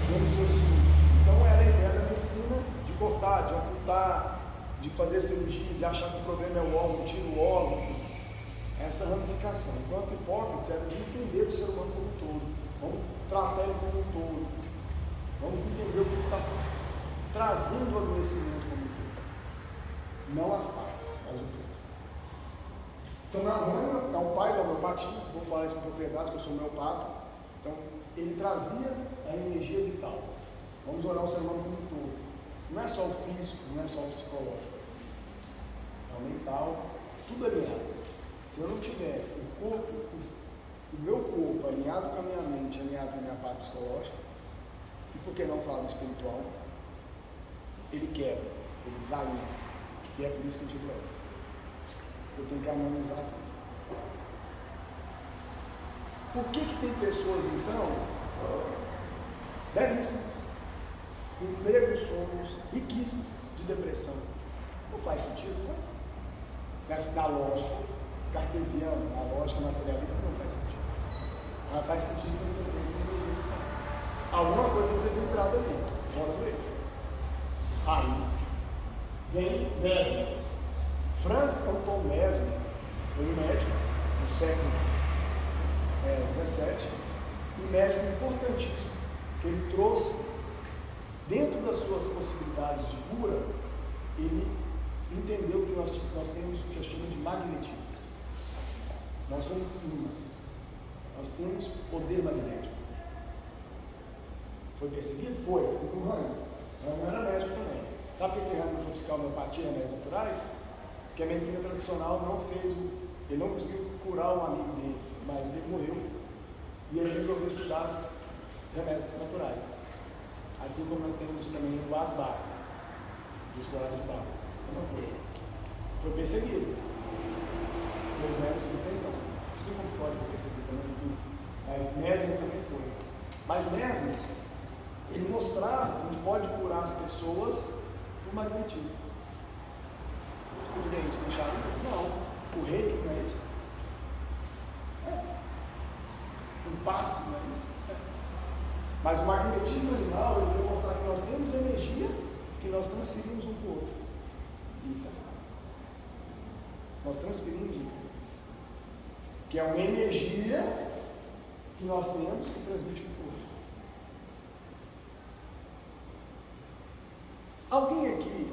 dentro dos seus estudos. Então era a ideia da medicina de cortar, de ocultar, de fazer cirurgia, de achar que o problema é o órgão, tira o órgão, enfim. Essa ramificação. Enquanto Hipócrates era de entender o ser humano como um todo. Vamos tratar ele como um todo. Vamos entender o que está trazendo o adoecimento como um todo. Não as partes, mas o todo. Samuel Hahnemann é o pai da homeopatia, vou falar isso com propriedade, porque eu sou homeopata. Então, ele trazia a energia vital. Vamos olhar o ser humano como um todo. Não é só o físico, não é só o psicológico. É o mental, tudo alinhado. Se eu não tiver o corpo, o meu corpo alinhado com a minha mente, alinhado com a minha parte psicológica, E por que não falar do espiritual? Ele quebra, ele desalinha. E é por isso que a gente adoece. Eu tenho que harmonizar tudo. Por que tem pessoas, então, belíssimas, com plegos sonhos, riquíssimas, de depressão? Não faz sentido? Faz. Na lógica cartesiana, na lógica materialista, não faz sentido. Mas faz sentido quando você tem esse equilíbrio. Alguma coisa tem que ser equilibrada ali, fora do eixo. Aí vem Mesmer. Franz Anton Mesmer foi um médico no século XVII, um médico importantíssimo, que ele trouxe, dentro das suas possibilidades de cura, ele entendeu que nós temos o que eu chamo de magnetismo. Nós somos ímãs, nós temos poder magnético. Foi percebido? Foi, assim como Hahnemann. Hahnemann era médico também. Sabe por que Hahnemann foi buscar homeopatia, remédios naturais? Porque a medicina tradicional não fez, ele não conseguiu curar um amigo dele, o marido dele morreu, e ele resolveu estudar os remédios naturais. Assim como nós temos também o Bach, dos corais de Bach. Uma coisa. Foi perseguido. E os médicos até então. Não sei como Freud foi perseguido também, enfim. Mas Mesmer também foi. Mas Mesmer, ele mostrava que a gente pode curar as pessoas por magnetismo. Os dentes com charuto? Não. O reiki não é isso. Um passe não é isso. Mas o magnetismo animal, ele vai mostrar que nós temos energia que nós transferimos um para o outro. Isso é fato. Nós transferimos um para o outro. Que é uma energia que nós temos que transmite um para o outro. Alguém aqui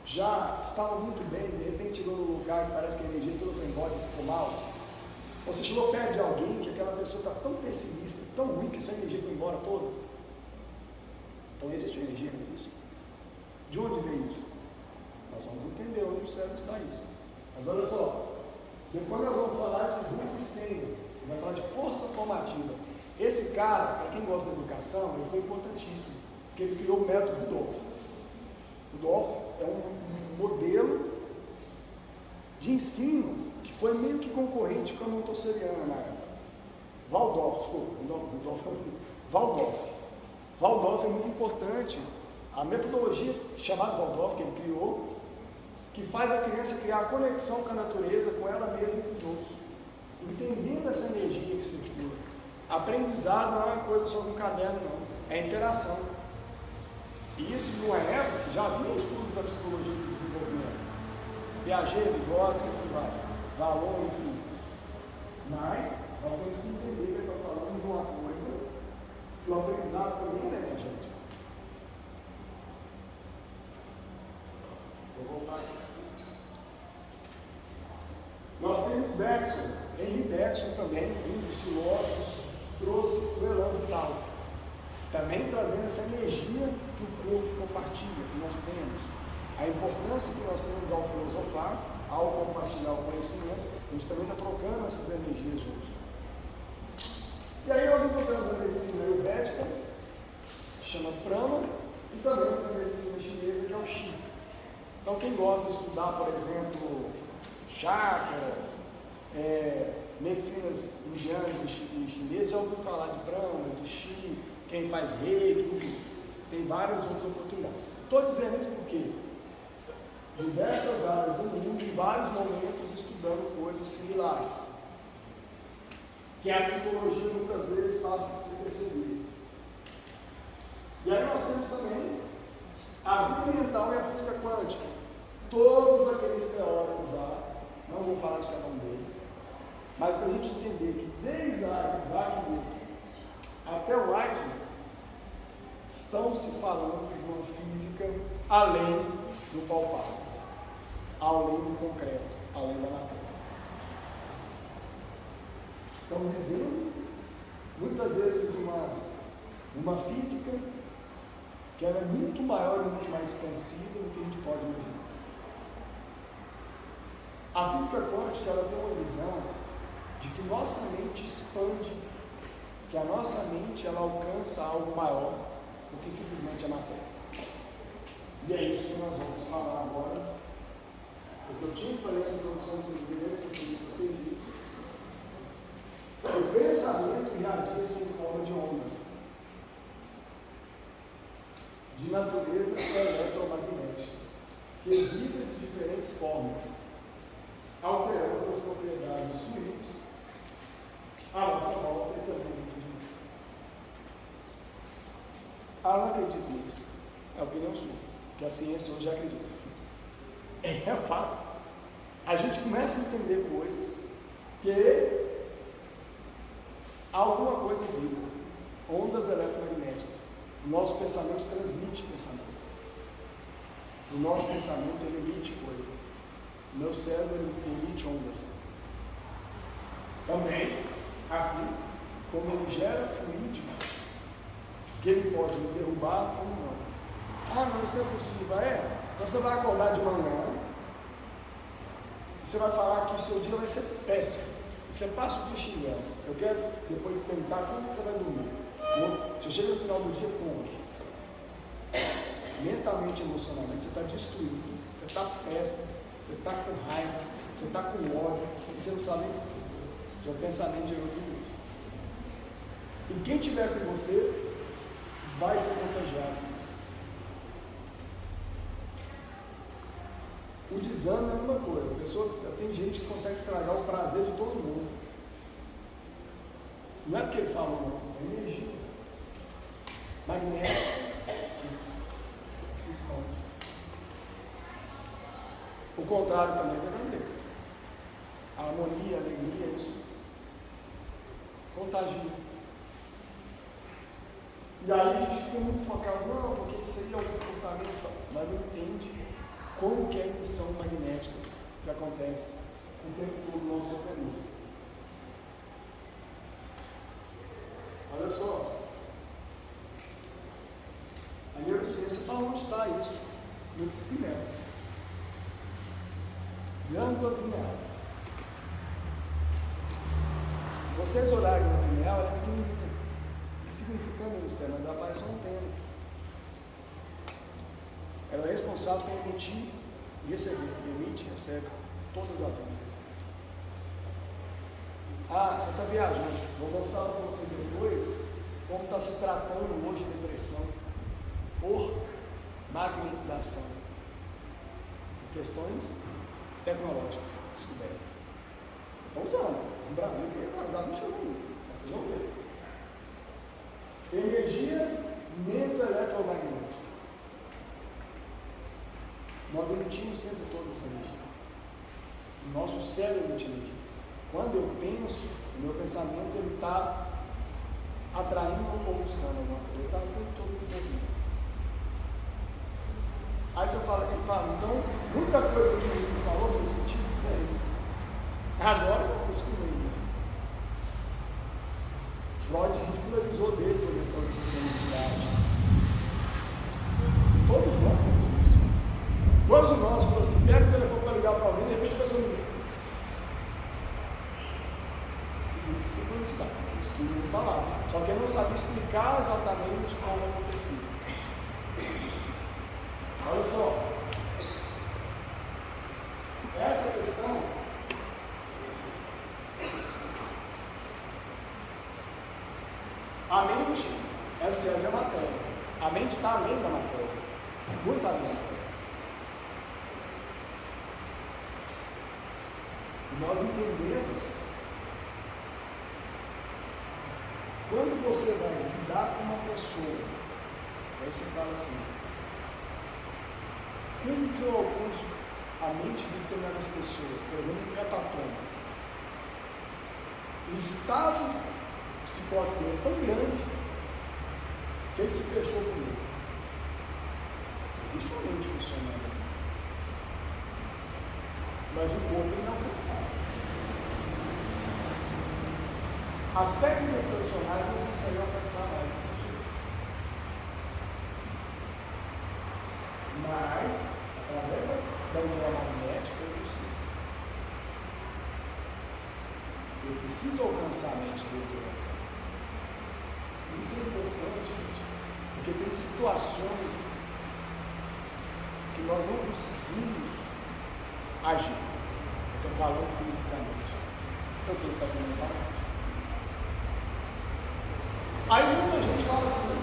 já estava muito bem, de repente chegou num lugar que parece que a energia toda foi embora, você ficou mal? Ou você chegou perto de alguém que aquela pessoa está tão pessimista, tão ruim, que sua energia foi embora toda? Então existe energia, não existe? De onde veio isso? Nós vamos entender onde o cérebro está isso. Mas olha só, quando nós vamos falar de Rudolf Steiner, vai falar de força formativa. Esse cara, para quem gosta da educação, ele foi importantíssimo, porque ele criou o método Rudolf. Rudolf é um modelo de ensino que foi meio que concorrente com a Montessoriana na época. Waldorf é muito importante. A metodologia chamada Waldorf, que ele criou, que faz a criança criar a conexão com a natureza, com ela mesma e com os outros. Entendendo essa energia que circula. Aprendizado não é uma coisa só com caderno, não. É interação. E isso, numa época, já havia estudos da psicologia do desenvolvimento. Piaget, Vygotsky, assim vai. Valor, enfim. Mas, nós temos que entender que ele está falando de uma coisa que o aprendizado também é emergente. Vou voltar aqui. Nós temos Bergson, Henri Bergson também, um dos filósofos, trouxe o elan vital. Também trazendo essa energia que o corpo compartilha, que nós temos. A importância que nós temos ao filosofar, ao compartilhar o conhecimento, a gente também está trocando essas energias juntos. E aí nós encontramos na medicina ayurvédica, que chama Prana, e também na medicina chinesa, que é o Qi. Então quem gosta de estudar, por exemplo, chakras, medicinas indianas e chinesas, já ouviu falar de Prana, de Qi, quem faz reiki, enfim, tem várias outras oportunidades. Estou dizendo isso porque diversas áreas do mundo, em vários momentos, estudando coisas similares, que a psicologia muitas vezes faz se perceber. E aí nós temos também a vida mental e a física quântica. Todos aqueles teóricos lá, não vou falar de cada um deles, mas para a gente entender que desde Isaac Newton até o Einstein, estão se falando de uma física além do palpável, além do concreto, além da matéria. Estão dizendo, muitas vezes, uma física que ela é muito maior e muito mais expansiva do que a gente pode imaginar. A física quântica ela tem uma visão de que nossa mente expande, que que a nossa mente ela alcança algo maior do que simplesmente a matéria. E é isso que nós vamos falar agora. Eu tinha que fazer essa introdução de vocês entenderem, o pensamento irradia-se em forma de ondas de natureza eletromagnética que vibram de diferentes formas, alterando as propriedades dos fluidos à nossa volta e também dentro de nós. Ah, não acredito nisso. É a opinião sua, que a ciência hoje já acredita. É fato. A gente começa a entender coisas que alguma coisa vibra, ondas eletromagnéticas. O nosso pensamento transmite pensamento. O nosso pensamento ele emite coisas. O meu cérebro ele emite ondas. Também, assim como ele gera fluídico, que ele pode me derrubar ou não. Ah, não, isso não é possível. Então você vai acordar de manhã e você vai falar que o seu dia vai ser péssimo. Você passa o dia xingando. Eu quero depois te perguntar como você vai dormir. Você chega no final do dia como? Mentalmente, emocionalmente, você está destruído, você está péssimo, você está com raiva, você está com ódio, e você não sabe nem porquê. Seu pensamento gerou tudo isso. E quem estiver com você vai ser contagiado com isso. O desânimo é a mesma coisa. A pessoa, tem gente que consegue estragar o prazer de todo mundo. Não é porque ele falou, não. É energia. Magnética. Se esconde. O contrário também é verdadeiro. A harmonia, a alegria, isso contagia. E aí a gente fica muito focado, não, porque isso aí é um comportamento, mas não entende como que é a emissão magnética que acontece o tempo todo no nosso organismo. Olha só, a neurociência fala onde está isso, no pineal. Glândula pineal. Se vocês olharem na pineal, ela é pequenininha. Insignificante no céu, mas ela parece uma antena. Ela é responsável por emitir e receber. Emite e recebe todas as ondas. Ah, você está viajando. Vou mostrar para você depois como está se tratando hoje a depressão por magnetização. Por questões tecnológicas descobertas. Estão usando. No Brasil, que é atrasado, não chegou ainda. Mas vocês vão ver. Energia meio eletromagnética. Nós emitimos o tempo todo essa energia. O nosso cérebro emite energia. Quando eu penso, o meu pensamento ele está atraindo ou buscando alguma coisa. Ele está o tempo todo envolvido. Aí você fala assim, Paulo, então muita coisa que ele falou fez sentido? Fez. Agora eu descobri isso. Freud ridicularizou dele quando ele falou de felicidade. Todos nós temos isso. Todos nós falamos assim, pega o telefone para ligar para alguém, de repente a pessoa me liga. Simplicidade, isso tudo ele falava. Só que eu não sabia explicar exatamente como acontecia. Olha só. Essa questão a mente é sede a matéria. A mente está além da matéria. Muito além da matéria. E nós entendemos quando você vai lidar com uma pessoa, aí você fala assim, como que eu alcanço a mente de determinadas pessoas, por exemplo, um catatônico? O estado psicótico dele é tão grande que ele se fechou por ele. Existe uma mente funcionando, mas o corpo é inalcançável. As técnicas tradicionais não conseguem alcançar mais isso. Mas, através da ideia magnética, eu consigo. Eu preciso alcançar a mente do outro. Isso é importante, gente, porque tem situações que nós não conseguimos agir. Eu estou falando fisicamente. Eu tenho que fazer mentalmente. Aí muita gente fala assim,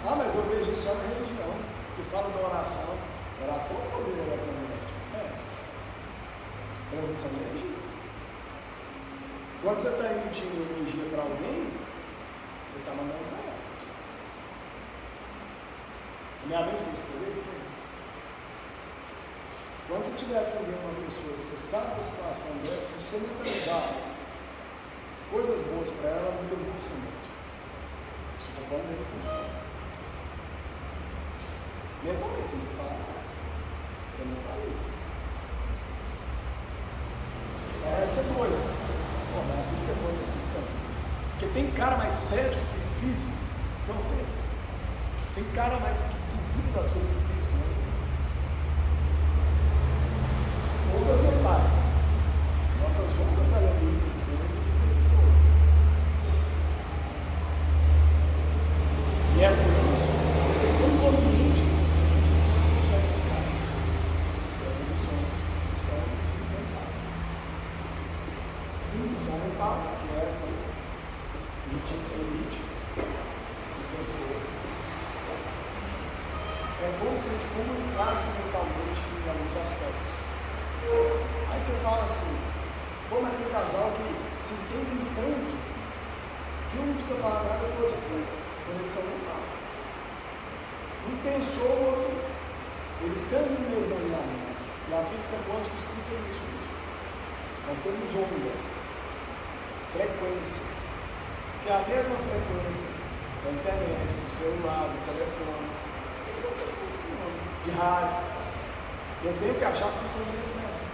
mas eu vejo isso só na religião, que fala da oração. Oração é poder eletromagnético. Transmissão de energia. Quando você está emitindo energia para alguém, você está mandando para ela. Minha mente tem esse poder? Tem. Quando você estiver atendendo uma pessoa que você sabe da situação dela, se você mentalizar coisas boas para ela, muda muito sua mente. Isso eu estou falando dentro do funciona. Mentalmente, você não precisa falar nada. Você mentaliza. Essa é doida. Mas a física é boa explicando isso. Porque tem cara mais cético que o físico? Não tem. Tem cara mais que duvida das coisas do físico, não tem. Ondas mentais. Nossas ondas elementam coisas que tem todo. E é por isso que tem um ambiente que você não consegue ficar. E as emissões estão mentais. Indução mental, que é essa elite, é como se a gente comunicasse mentalmente em alguns aspectos. Aí você fala assim, como é que tem casal que se entendem tanto que um não precisa falar nada do outro, conexão mental. Um pensou o outro, eles estão no mesmo alinhamento. E a física quântica explica isso, gente. Nós temos ondas, frequências, que é a mesma frequência da internet, do celular, do telefone, de rádio. Eu tenho que achar sintonia sempre.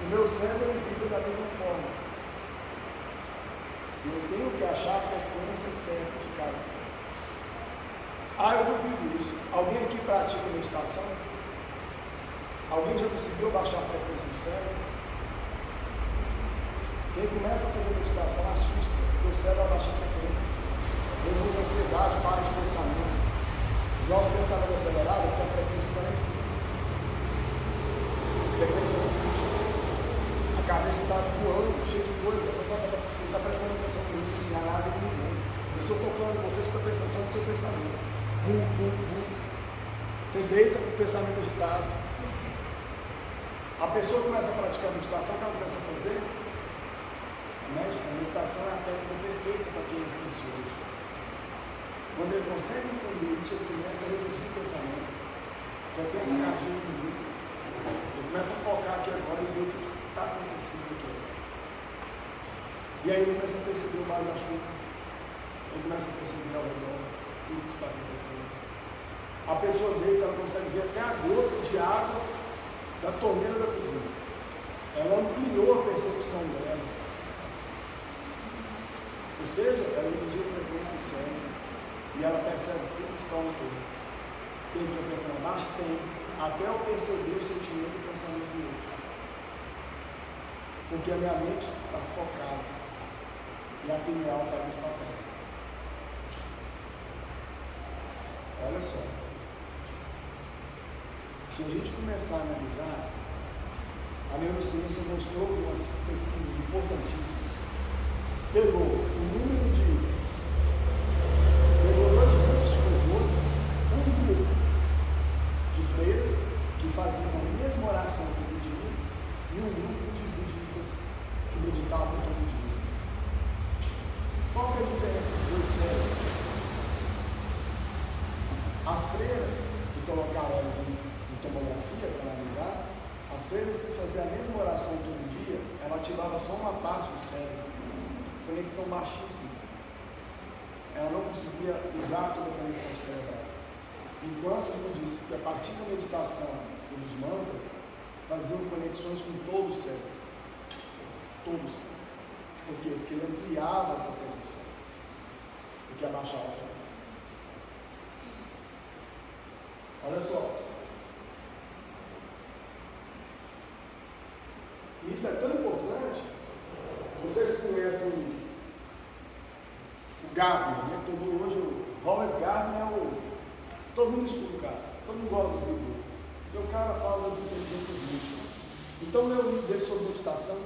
O meu cérebro vibra da mesma forma. Eu tenho que achar a frequência certa de cada cérebro. Eu duvido isso. Alguém aqui pratica meditação? Alguém já conseguiu baixar a frequência do cérebro? Quem começa a fazer meditação assusta, porque o cérebro abaixa a frequência. Reduz a ansiedade, para de pensamento. O nosso pensamento acelerado é porque a frequência está lá em cima. A frequência lá em cima. A cabeça está voando, cheia de coisa. Você está prestando atenção em mim, em nada, em ninguém. Eu só estou falando, você está pensando só no seu pensamento. Você deita com o pensamento agitado. A pessoa começa a praticar a meditação, o que ela começa a fazer? A meditação é a técnica perfeita para quem é ansioso. Quando ele consegue entender isso, ele começa a reduzir o pensamento. A frequência cardíaca do grupo. Ele começa a focar aqui agora e ver o que está acontecendo aqui. E aí ele começa a perceber o barulho da chuva. Ele começa a perceber ao redor tudo que está acontecendo. A pessoa deita, ela consegue ver até a gota de água da torneira da cozinha. Ela ampliou a percepção dela. Ou seja, ela reduziu a frequência do cérebro e ela percebe tudo que está ao redor. Tem frequência lá baixa? Tem. Até eu perceber o sentimento e o pensamento do outro. Porque a minha mente está focada. E a pineal faz esse papel. Olha só. Se a gente começar a analisar, a neurociência mostrou algumas pesquisas importantíssimas. Pegou dois grupos de robô, um grupo de freiras que faziam a mesma oração todo dia e um grupo de budistas que meditavam todo dia. Qual que é a diferença dos dois cérebros? As freiras, que colocaram elas em tomografia para analisar, as freiras que faziam a mesma oração todo dia, ela ativava só uma parte do cérebro. Conexão baixíssima. Ela não conseguia usar toda a conexão cerebral. Enquanto os budistas, que a partir da meditação e dos mantras, faziam conexões com todo o cérebro. Todo o cérebro. Por quê? Porque ele ampliava a potência do cérebro. Porque abaixava a frequência. Olha só. Isso é tão importante. Vocês conhecem o Gartner, né? Hoje o Wallace Gartner todo mundo estuda o cara, todo mundo gosta dos livros dele. E o cara fala das inteligências múltiplas. Então, leu o livro dele sobre meditação,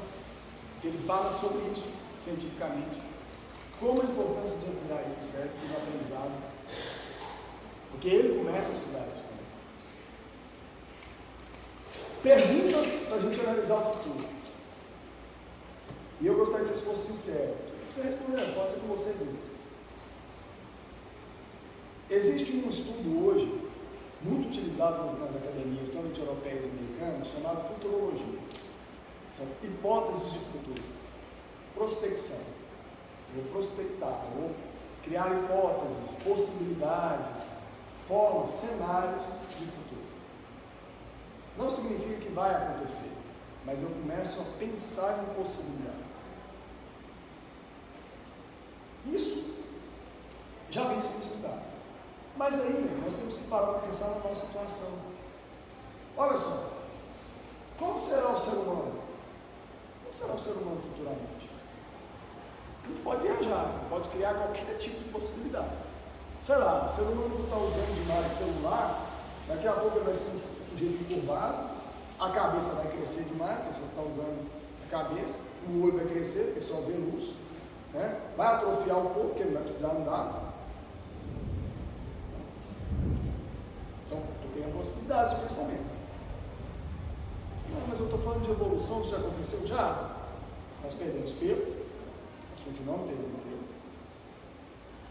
que ele fala sobre isso cientificamente. Como a importância de ampliar isso no cérebro e no aprendizado. Porque ele começa a estudar isso. Perguntas para a gente analisar o futuro. E eu gostaria que vocês fossem sinceros. Não precisa responder, pode ser com vocês mesmos. Existe um estudo hoje, muito utilizado nas academias, principalmente europeias e americanas, chamado futurologia. São hipóteses de futuro. Prospecção. Vou prospectar, vou criar hipóteses, possibilidades, formas, cenários de futuro. Não significa que vai acontecer, mas eu começo a pensar em possibilidades. Isso já vem sendo estudado. Mas aí, nós temos que parar para pensar na nossa situação. Olha só, como será o ser humano? Como será o ser humano futuramente? A gente pode viajar, pode criar qualquer tipo de possibilidade. Sei lá, o ser humano está usando demais celular, daqui a pouco ele vai ser um sujeito encurvado, a cabeça vai crescer demais, porque você está usando a cabeça, o olho vai crescer, porque só vê luz, né? Vai atrofiar o corpo, porque ele vai precisar andar. Então, tu tem a possibilidade de pensamento. Não, mas eu estou falando de evolução, isso já aconteceu já? Nós perdemos pelo, nós continuamos perdendo pelo.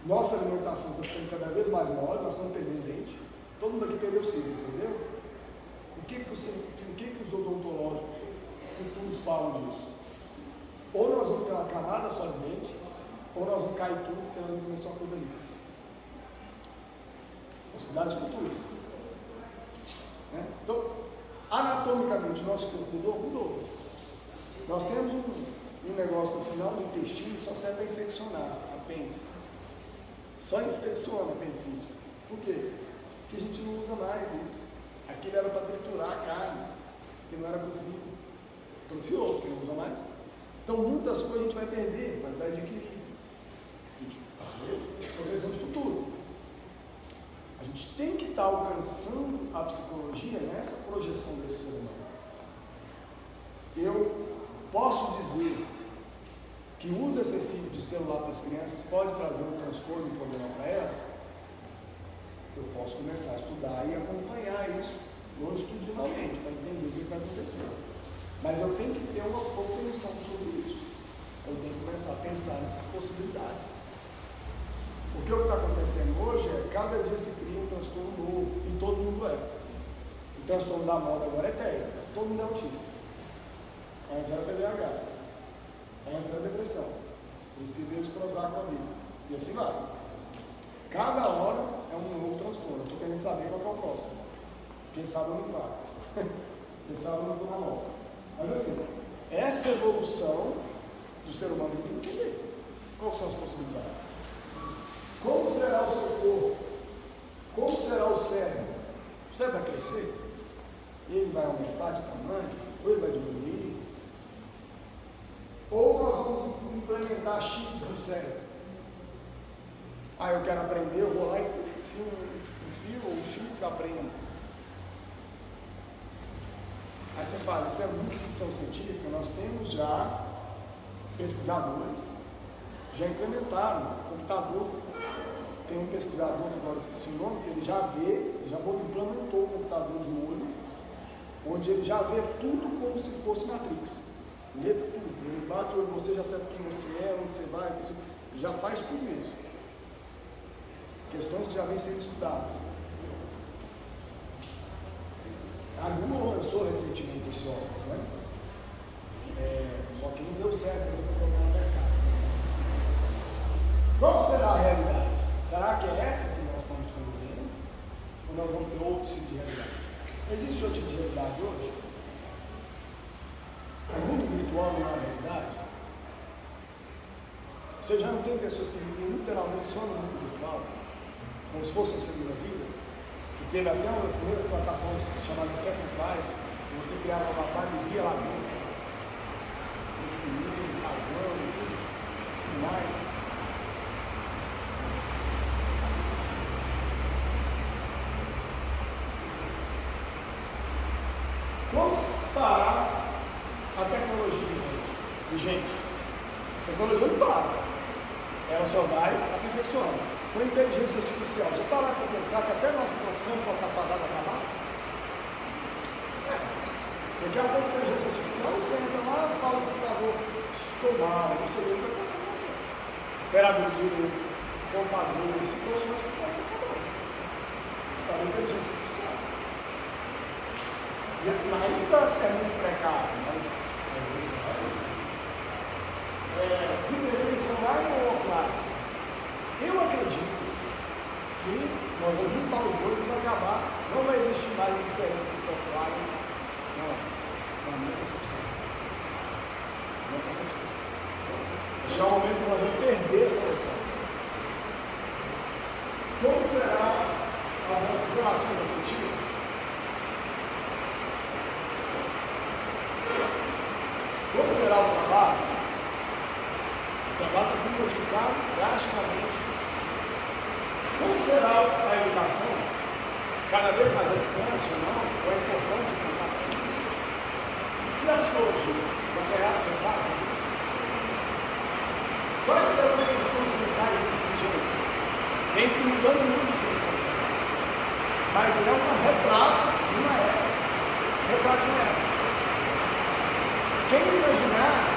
Nossa alimentação está ficando cada vez mais mole, nós estamos perdendo dente. Todo mundo aqui perdeu cílio, entendeu? O que os odontológicos futuros falam disso? Ou nós vamos ter uma camada só de dente, ou nós vamos cair tudo, porque nós vamos comer só uma coisa ali. Possibilidade futura. Né? Então, anatomicamente, o nosso corpo mudou. Nós temos um negócio no final do intestino que só serve para infeccionar, apêndice. Só infecciona a apendicite. Por quê? Porque a gente não usa mais isso. Aquilo era para triturar a carne, que não era cozido. Atrofiou, porque não usa mais. Então, muitas coisas a gente vai perder, mas vai adquirir. A gente vai progressão de futuro. A gente tem que estar alcançando a psicologia nessa projeção desse ser humano. Eu posso dizer que o uso excessivo de celular para as crianças pode trazer um transtorno e um problema para elas. Eu posso começar a estudar e acompanhar isso longitudinalmente, para entender o que vai acontecer. Mas eu tenho que ter uma compreensão sobre isso. Eu tenho que começar a pensar nessas possibilidades. Porque o que está acontecendo hoje é que cada dia se cria um transtorno novo, e todo mundo é. O transtorno da moda agora é TEA, todo mundo é autista. Antes era TDAH, antes era depressão. Por isso que veio os Prozac na vida. E assim vai. Cada hora é um novo transtorno. Eu estou querendo saber qual é o próximo. Quem sabe eu não trago. Quem sabe eu não estou na moda. Mas assim, essa evolução do ser humano tem que entender. Quais são as possibilidades? Como será o seu corpo? Como será o cérebro? O cérebro vai crescer? Ele vai aumentar de tamanho? Ou ele vai diminuir? Ou nós vamos implementar chips no cérebro? Ah, eu quero aprender, eu vou lá e enfio o chip e aprendo. Aí você fala, isso é muito ficção científica. Nós temos já pesquisadores, já implementaram computador. Tem um pesquisador, agora esqueci o nome, que ele já implementou o computador de olho, onde ele já vê tudo como se fosse Matrix. Lê tudo. Ele bate o olho, você já sabe quem você é, onde você vai, ele já faz tudo isso. Questões que já vêm sendo estudadas. A Google lançou recentemente esse óculos, né? Só que não deu certo, ainda para colocar no mercado. Qual será a realidade? Será que é essa que nós estamos vivendo? Ou nós vamos ter outro tipo de realidade? Existe outro tipo de realidade hoje? O mundo virtual não é a realidade? Você já não tem pessoas que vivem literalmente só no mundo virtual? Como se fosse uma segunda vida? Que teve até uma das primeiras plataformas chamadas Second Life, que você criava uma avatar e vivia lá dentro. Construindo, casando, tudo mais. E, gente, a tecnologia não para. Ela só vai aperfeiçoando. Com a inteligência artificial, já parar para pensar que até a nossa profissão pode estar fadada a acabar? Porque a inteligência artificial, você entra lá, fala no computador, estou mal, não sei o que, vai pensar em você. Operador de direito, contadores, profissões que podem ter problema. Para a inteligência artificial. E ainda é muito precário, mas é necessário. Diferentes online ou offline? Eu acredito que nós vamos juntar os dois e vai acabar, não vai existir mais diferença entre offline. Não, na minha concepção. Na minha concepção. Chegar um momento que nós vamos perder essa noção. Como será as nossas relações afetivas? Como será o trabalho? O trabalho está sendo modificado drasticamente. Como será a educação? Cada vez mais à distância ou não? Ou é importante o contato físico? E a psicologia? Vamos pensar nisso? Quais serão as funções mentais e inteligentes? Vem se mudando muito as funções mentais. Mas é um retrato de uma época. Retrato de uma época. Quem imaginar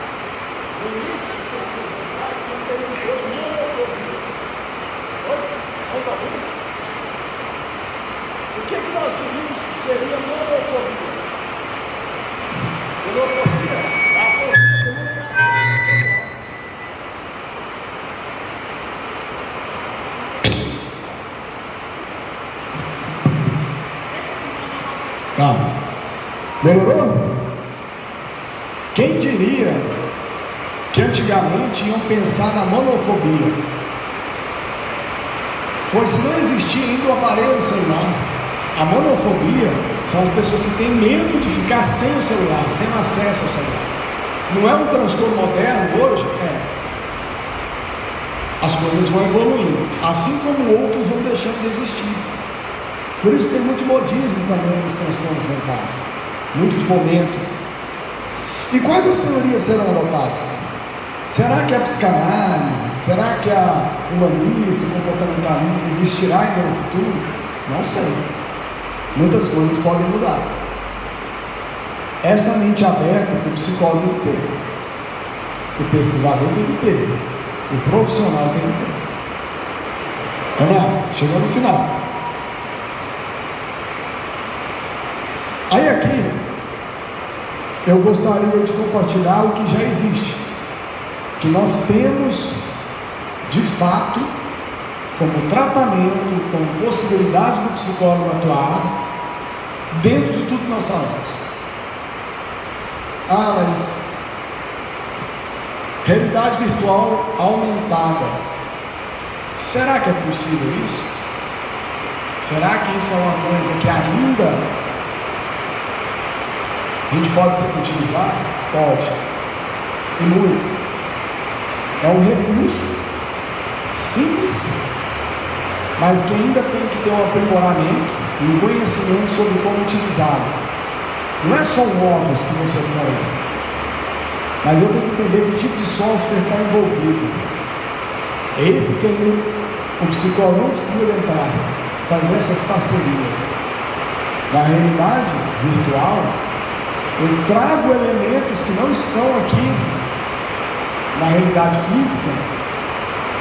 no início dos transtornos mentais que nós teremos hoje monofobia? Oi? Não está ouvindo? O que nós diríamos que seria monofobia? Monofobia é a fobia que não tem acesso sexual. Calma. Melhorou? Quem diria que antigamente iam pensar na monofobia? Pois se não existia ainda o aparelho celular, a monofobia são as pessoas que têm medo de ficar sem o celular, sem acesso ao celular. Não é um transtorno moderno hoje? É. As coisas vão evoluindo, assim como outros vão deixando de existir. Por isso tem muito modismo também nos transtornos mentais, muito de momento. E quais as teorias serão adotadas? Será que a psicanálise, será que a humanista, o comportamentalismo existirá ainda no futuro? Não sei. Muitas coisas podem mudar. Essa mente aberta que o psicólogo tem que ter, o pesquisador tem que ter, o profissional tem que ter. Vamos lá, chegando no final. Aí aqui, eu gostaria de compartilhar o que já existe, que nós temos, de fato, como tratamento, como possibilidade do psicólogo atuar, dentro de tudo que nós falamos. Ah, mas realidade virtual aumentada, será que é possível isso? Será que isso é uma coisa que ainda a gente pode se utilizar? Pode. E muito. É um recurso simples, mas que ainda tem que ter um aprimoramento e um conhecimento sobre como utilizá-lo. Não é só um óculos que você tem, mas eu tenho que entender que tipo de software está envolvido. É esse que o psicólogo não precisa entrar, fazer essas parcerias. Na realidade virtual, eu trago elementos que não estão aqui na realidade física.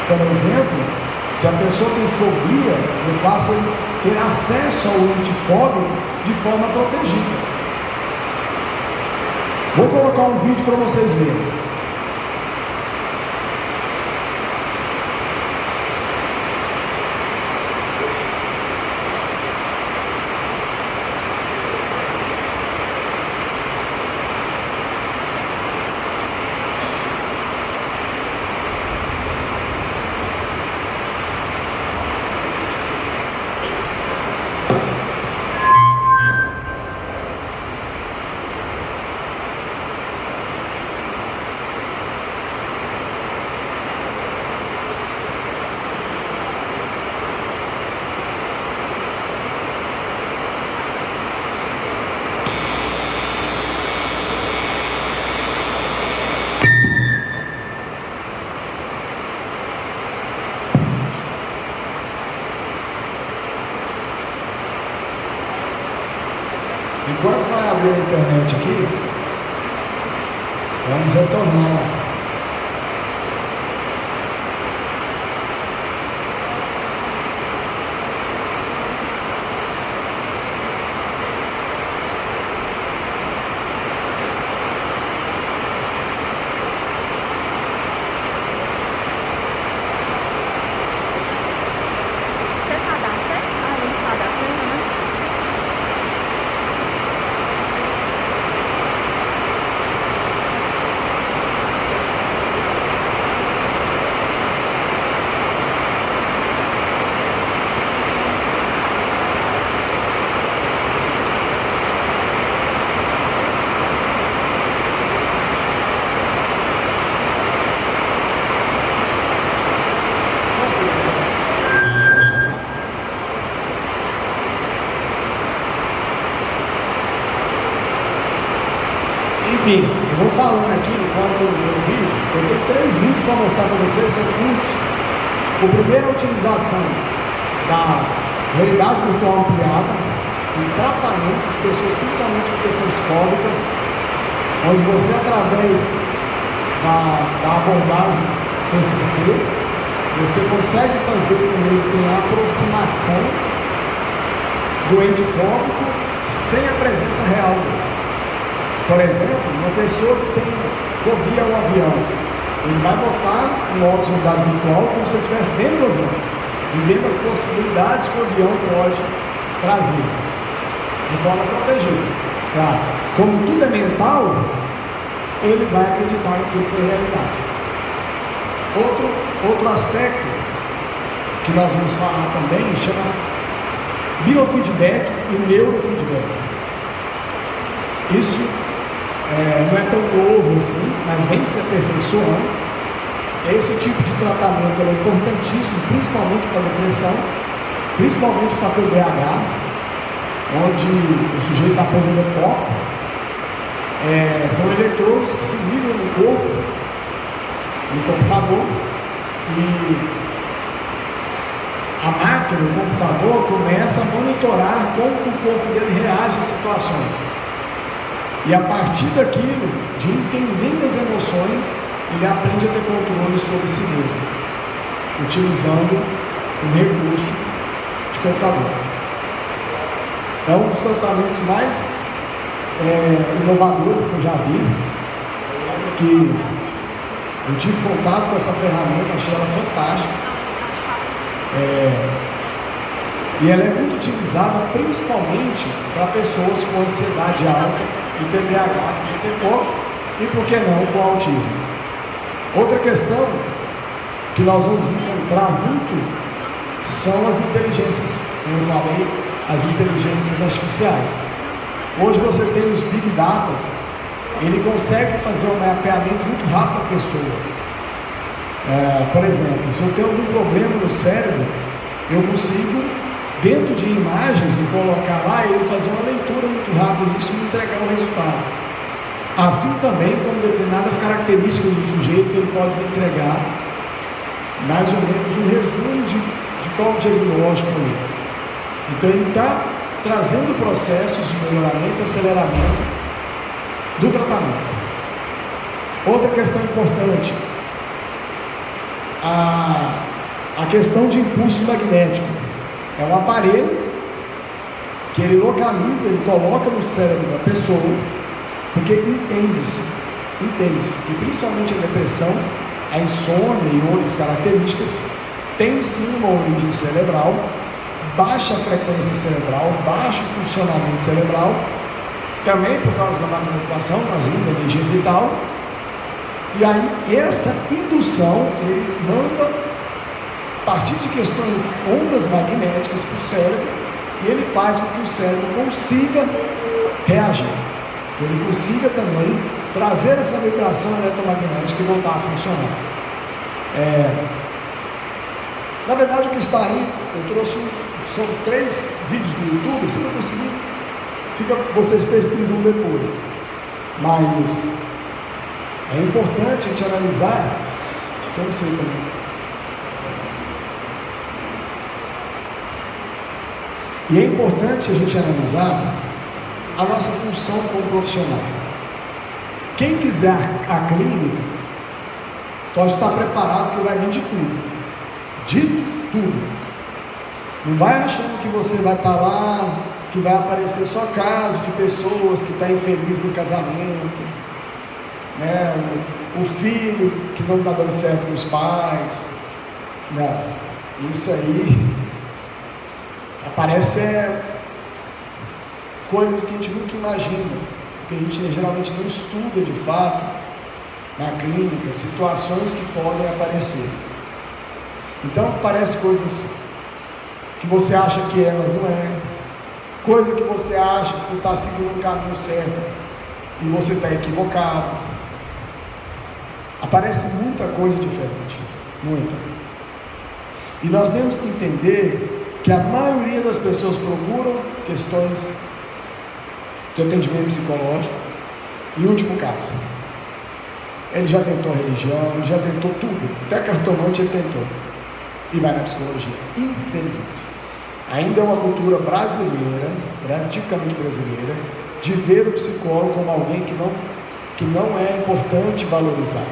Por exemplo, se a pessoa tem fobia, eu faço ele ter acesso ao antifóbico de forma protegida. Vou colocar um vídeo para vocês verem. caiu na internet aqui. Vamos retornar. Enfim, eu vou falando aqui enquanto eu vídeo. Eu tenho 3 vídeos para mostrar para vocês, são curtos. O primeiro é a utilização da realidade virtual ampliada em tratamento de pessoas, principalmente com questões fóbicas, onde você, através da abordagem TCC, você consegue fazer com ele ter a aproximação do ente fóbico sem a presença real dele. Por exemplo, uma pessoa que tem fobia ao avião, ele vai botar um óculos de realidade virtual como se ele estivesse dentro do avião, e vendo as possibilidades que o avião pode trazer, de forma protegida. Claro, como tudo é mental, ele vai acreditar que aquilo foi realidade. Outro aspecto que nós vamos falar também chama biofeedback e neurofeedback. Isso não é tão novo assim, mas vem se aperfeiçoando. Esse tipo de tratamento é importantíssimo, principalmente para depressão, principalmente para TDAH, onde o sujeito está perdendo foco. São eletrodos que se ligam no corpo, no computador, e a máquina, o computador, começa a monitorar como o corpo dele reage a situações. E a partir daquilo, de entender as emoções, ele aprende a ter controle sobre si mesmo, utilizando o recurso de computador. É um dos tratamentos mais inovadores que eu já vi, que eu tive contato com essa ferramenta, achei ela fantástica. E ela é muito utilizada principalmente para pessoas com ansiedade alta e TDAH, que tem foco, e por que não com autismo. Outra questão que nós vamos encontrar muito são as inteligências, como eu falei, as inteligências artificiais. Hoje você tem os Big Data, ele consegue fazer um mapeamento muito rápido da pessoa. Por exemplo, se eu tenho algum problema no cérebro, eu consigo, dentro de imagens, me colocar lá e ele fazer uma leitura muito rápida disso e me entregar o resultado. Assim também, com determinadas características do sujeito, ele pode me entregar mais ou menos um resumo de qual o diagnóstico ali. Então ele está trazendo processos de melhoramento e aceleramento do tratamento. Outra questão importante, a questão de impulso magnético. É um aparelho que ele localiza, ele coloca no cérebro da pessoa, porque entende-se, e principalmente a depressão, a insônia e outras características, tem sim uma origem cerebral, baixa frequência cerebral, baixo funcionamento cerebral, também por causa da magnetização, trazendo energia vital. E aí essa indução ele manda, a partir de questões, ondas magnéticas para o cérebro, e ele faz com que o cérebro consiga reagir, ele consiga também trazer essa vibração eletromagnética e voltar a funcionar. Na verdade, o que está aí, eu trouxe, são 3 vídeos do YouTube. Se não conseguir, vocês pesquisam depois, mas é importante a gente analisar, eu não sei também. E é importante a gente analisar a nossa função como profissional. Quem quiser a clínica, pode estar preparado que vai vir de tudo. De tudo. Não vai achando que você vai estar lá, que vai aparecer só casos de pessoas que estão infelizes no casamento, né? O filho que não está dando certo com os pais. Não, isso aí aparece coisas que a gente nunca imagina, porque a gente geralmente não estuda de fato na clínica situações que podem aparecer. Então parece coisas que você acha que é, mas não é. Coisa que você acha que você está seguindo o caminho certo e você está equivocado. Aparece muita coisa diferente, muita. E nós temos que entender que a maioria das pessoas procuram questões de atendimento psicológico. Em último caso, ele já tentou a religião, ele já tentou tudo, até cartomante ele tentou, e vai na psicologia, infelizmente. Ainda é uma cultura brasileira, tipicamente brasileira, de ver o psicólogo como alguém que não é importante valorizar.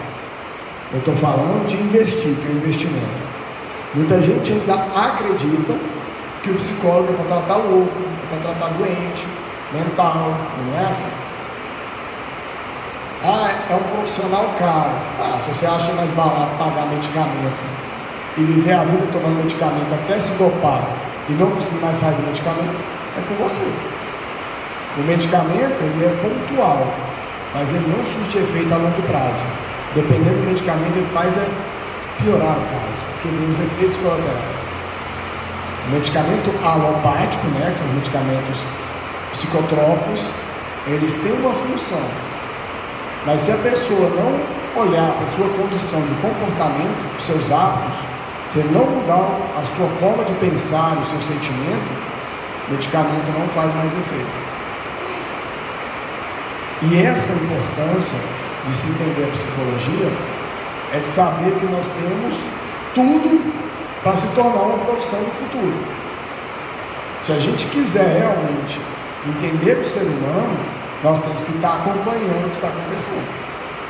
Eu estou falando de investir, que é um investimento. Muita gente ainda acredita que o psicólogo é para tratar o louco, é para tratar doente, mental, não é assim? É um profissional caro. Se você acha mais barato pagar medicamento e viver a vida tomando medicamento até se dopar e não conseguir mais sair do medicamento, é com você. O medicamento ele é pontual, mas ele não surte efeito a longo prazo. Dependendo do medicamento, ele faz piorar o caso, porque tem os efeitos colaterais. O medicamento alopático, né, que são os medicamentos psicotrópicos, eles têm uma função, mas se a pessoa não olhar para a sua condição de comportamento, os seus hábitos, se não mudar a sua forma de pensar, o seu sentimento, o medicamento não faz mais efeito. E essa importância de se entender a psicologia é de saber que nós temos tudo para se tornar uma profissão do futuro. Se a gente quiser realmente entender o ser humano, nós temos que estar acompanhando o que está acontecendo.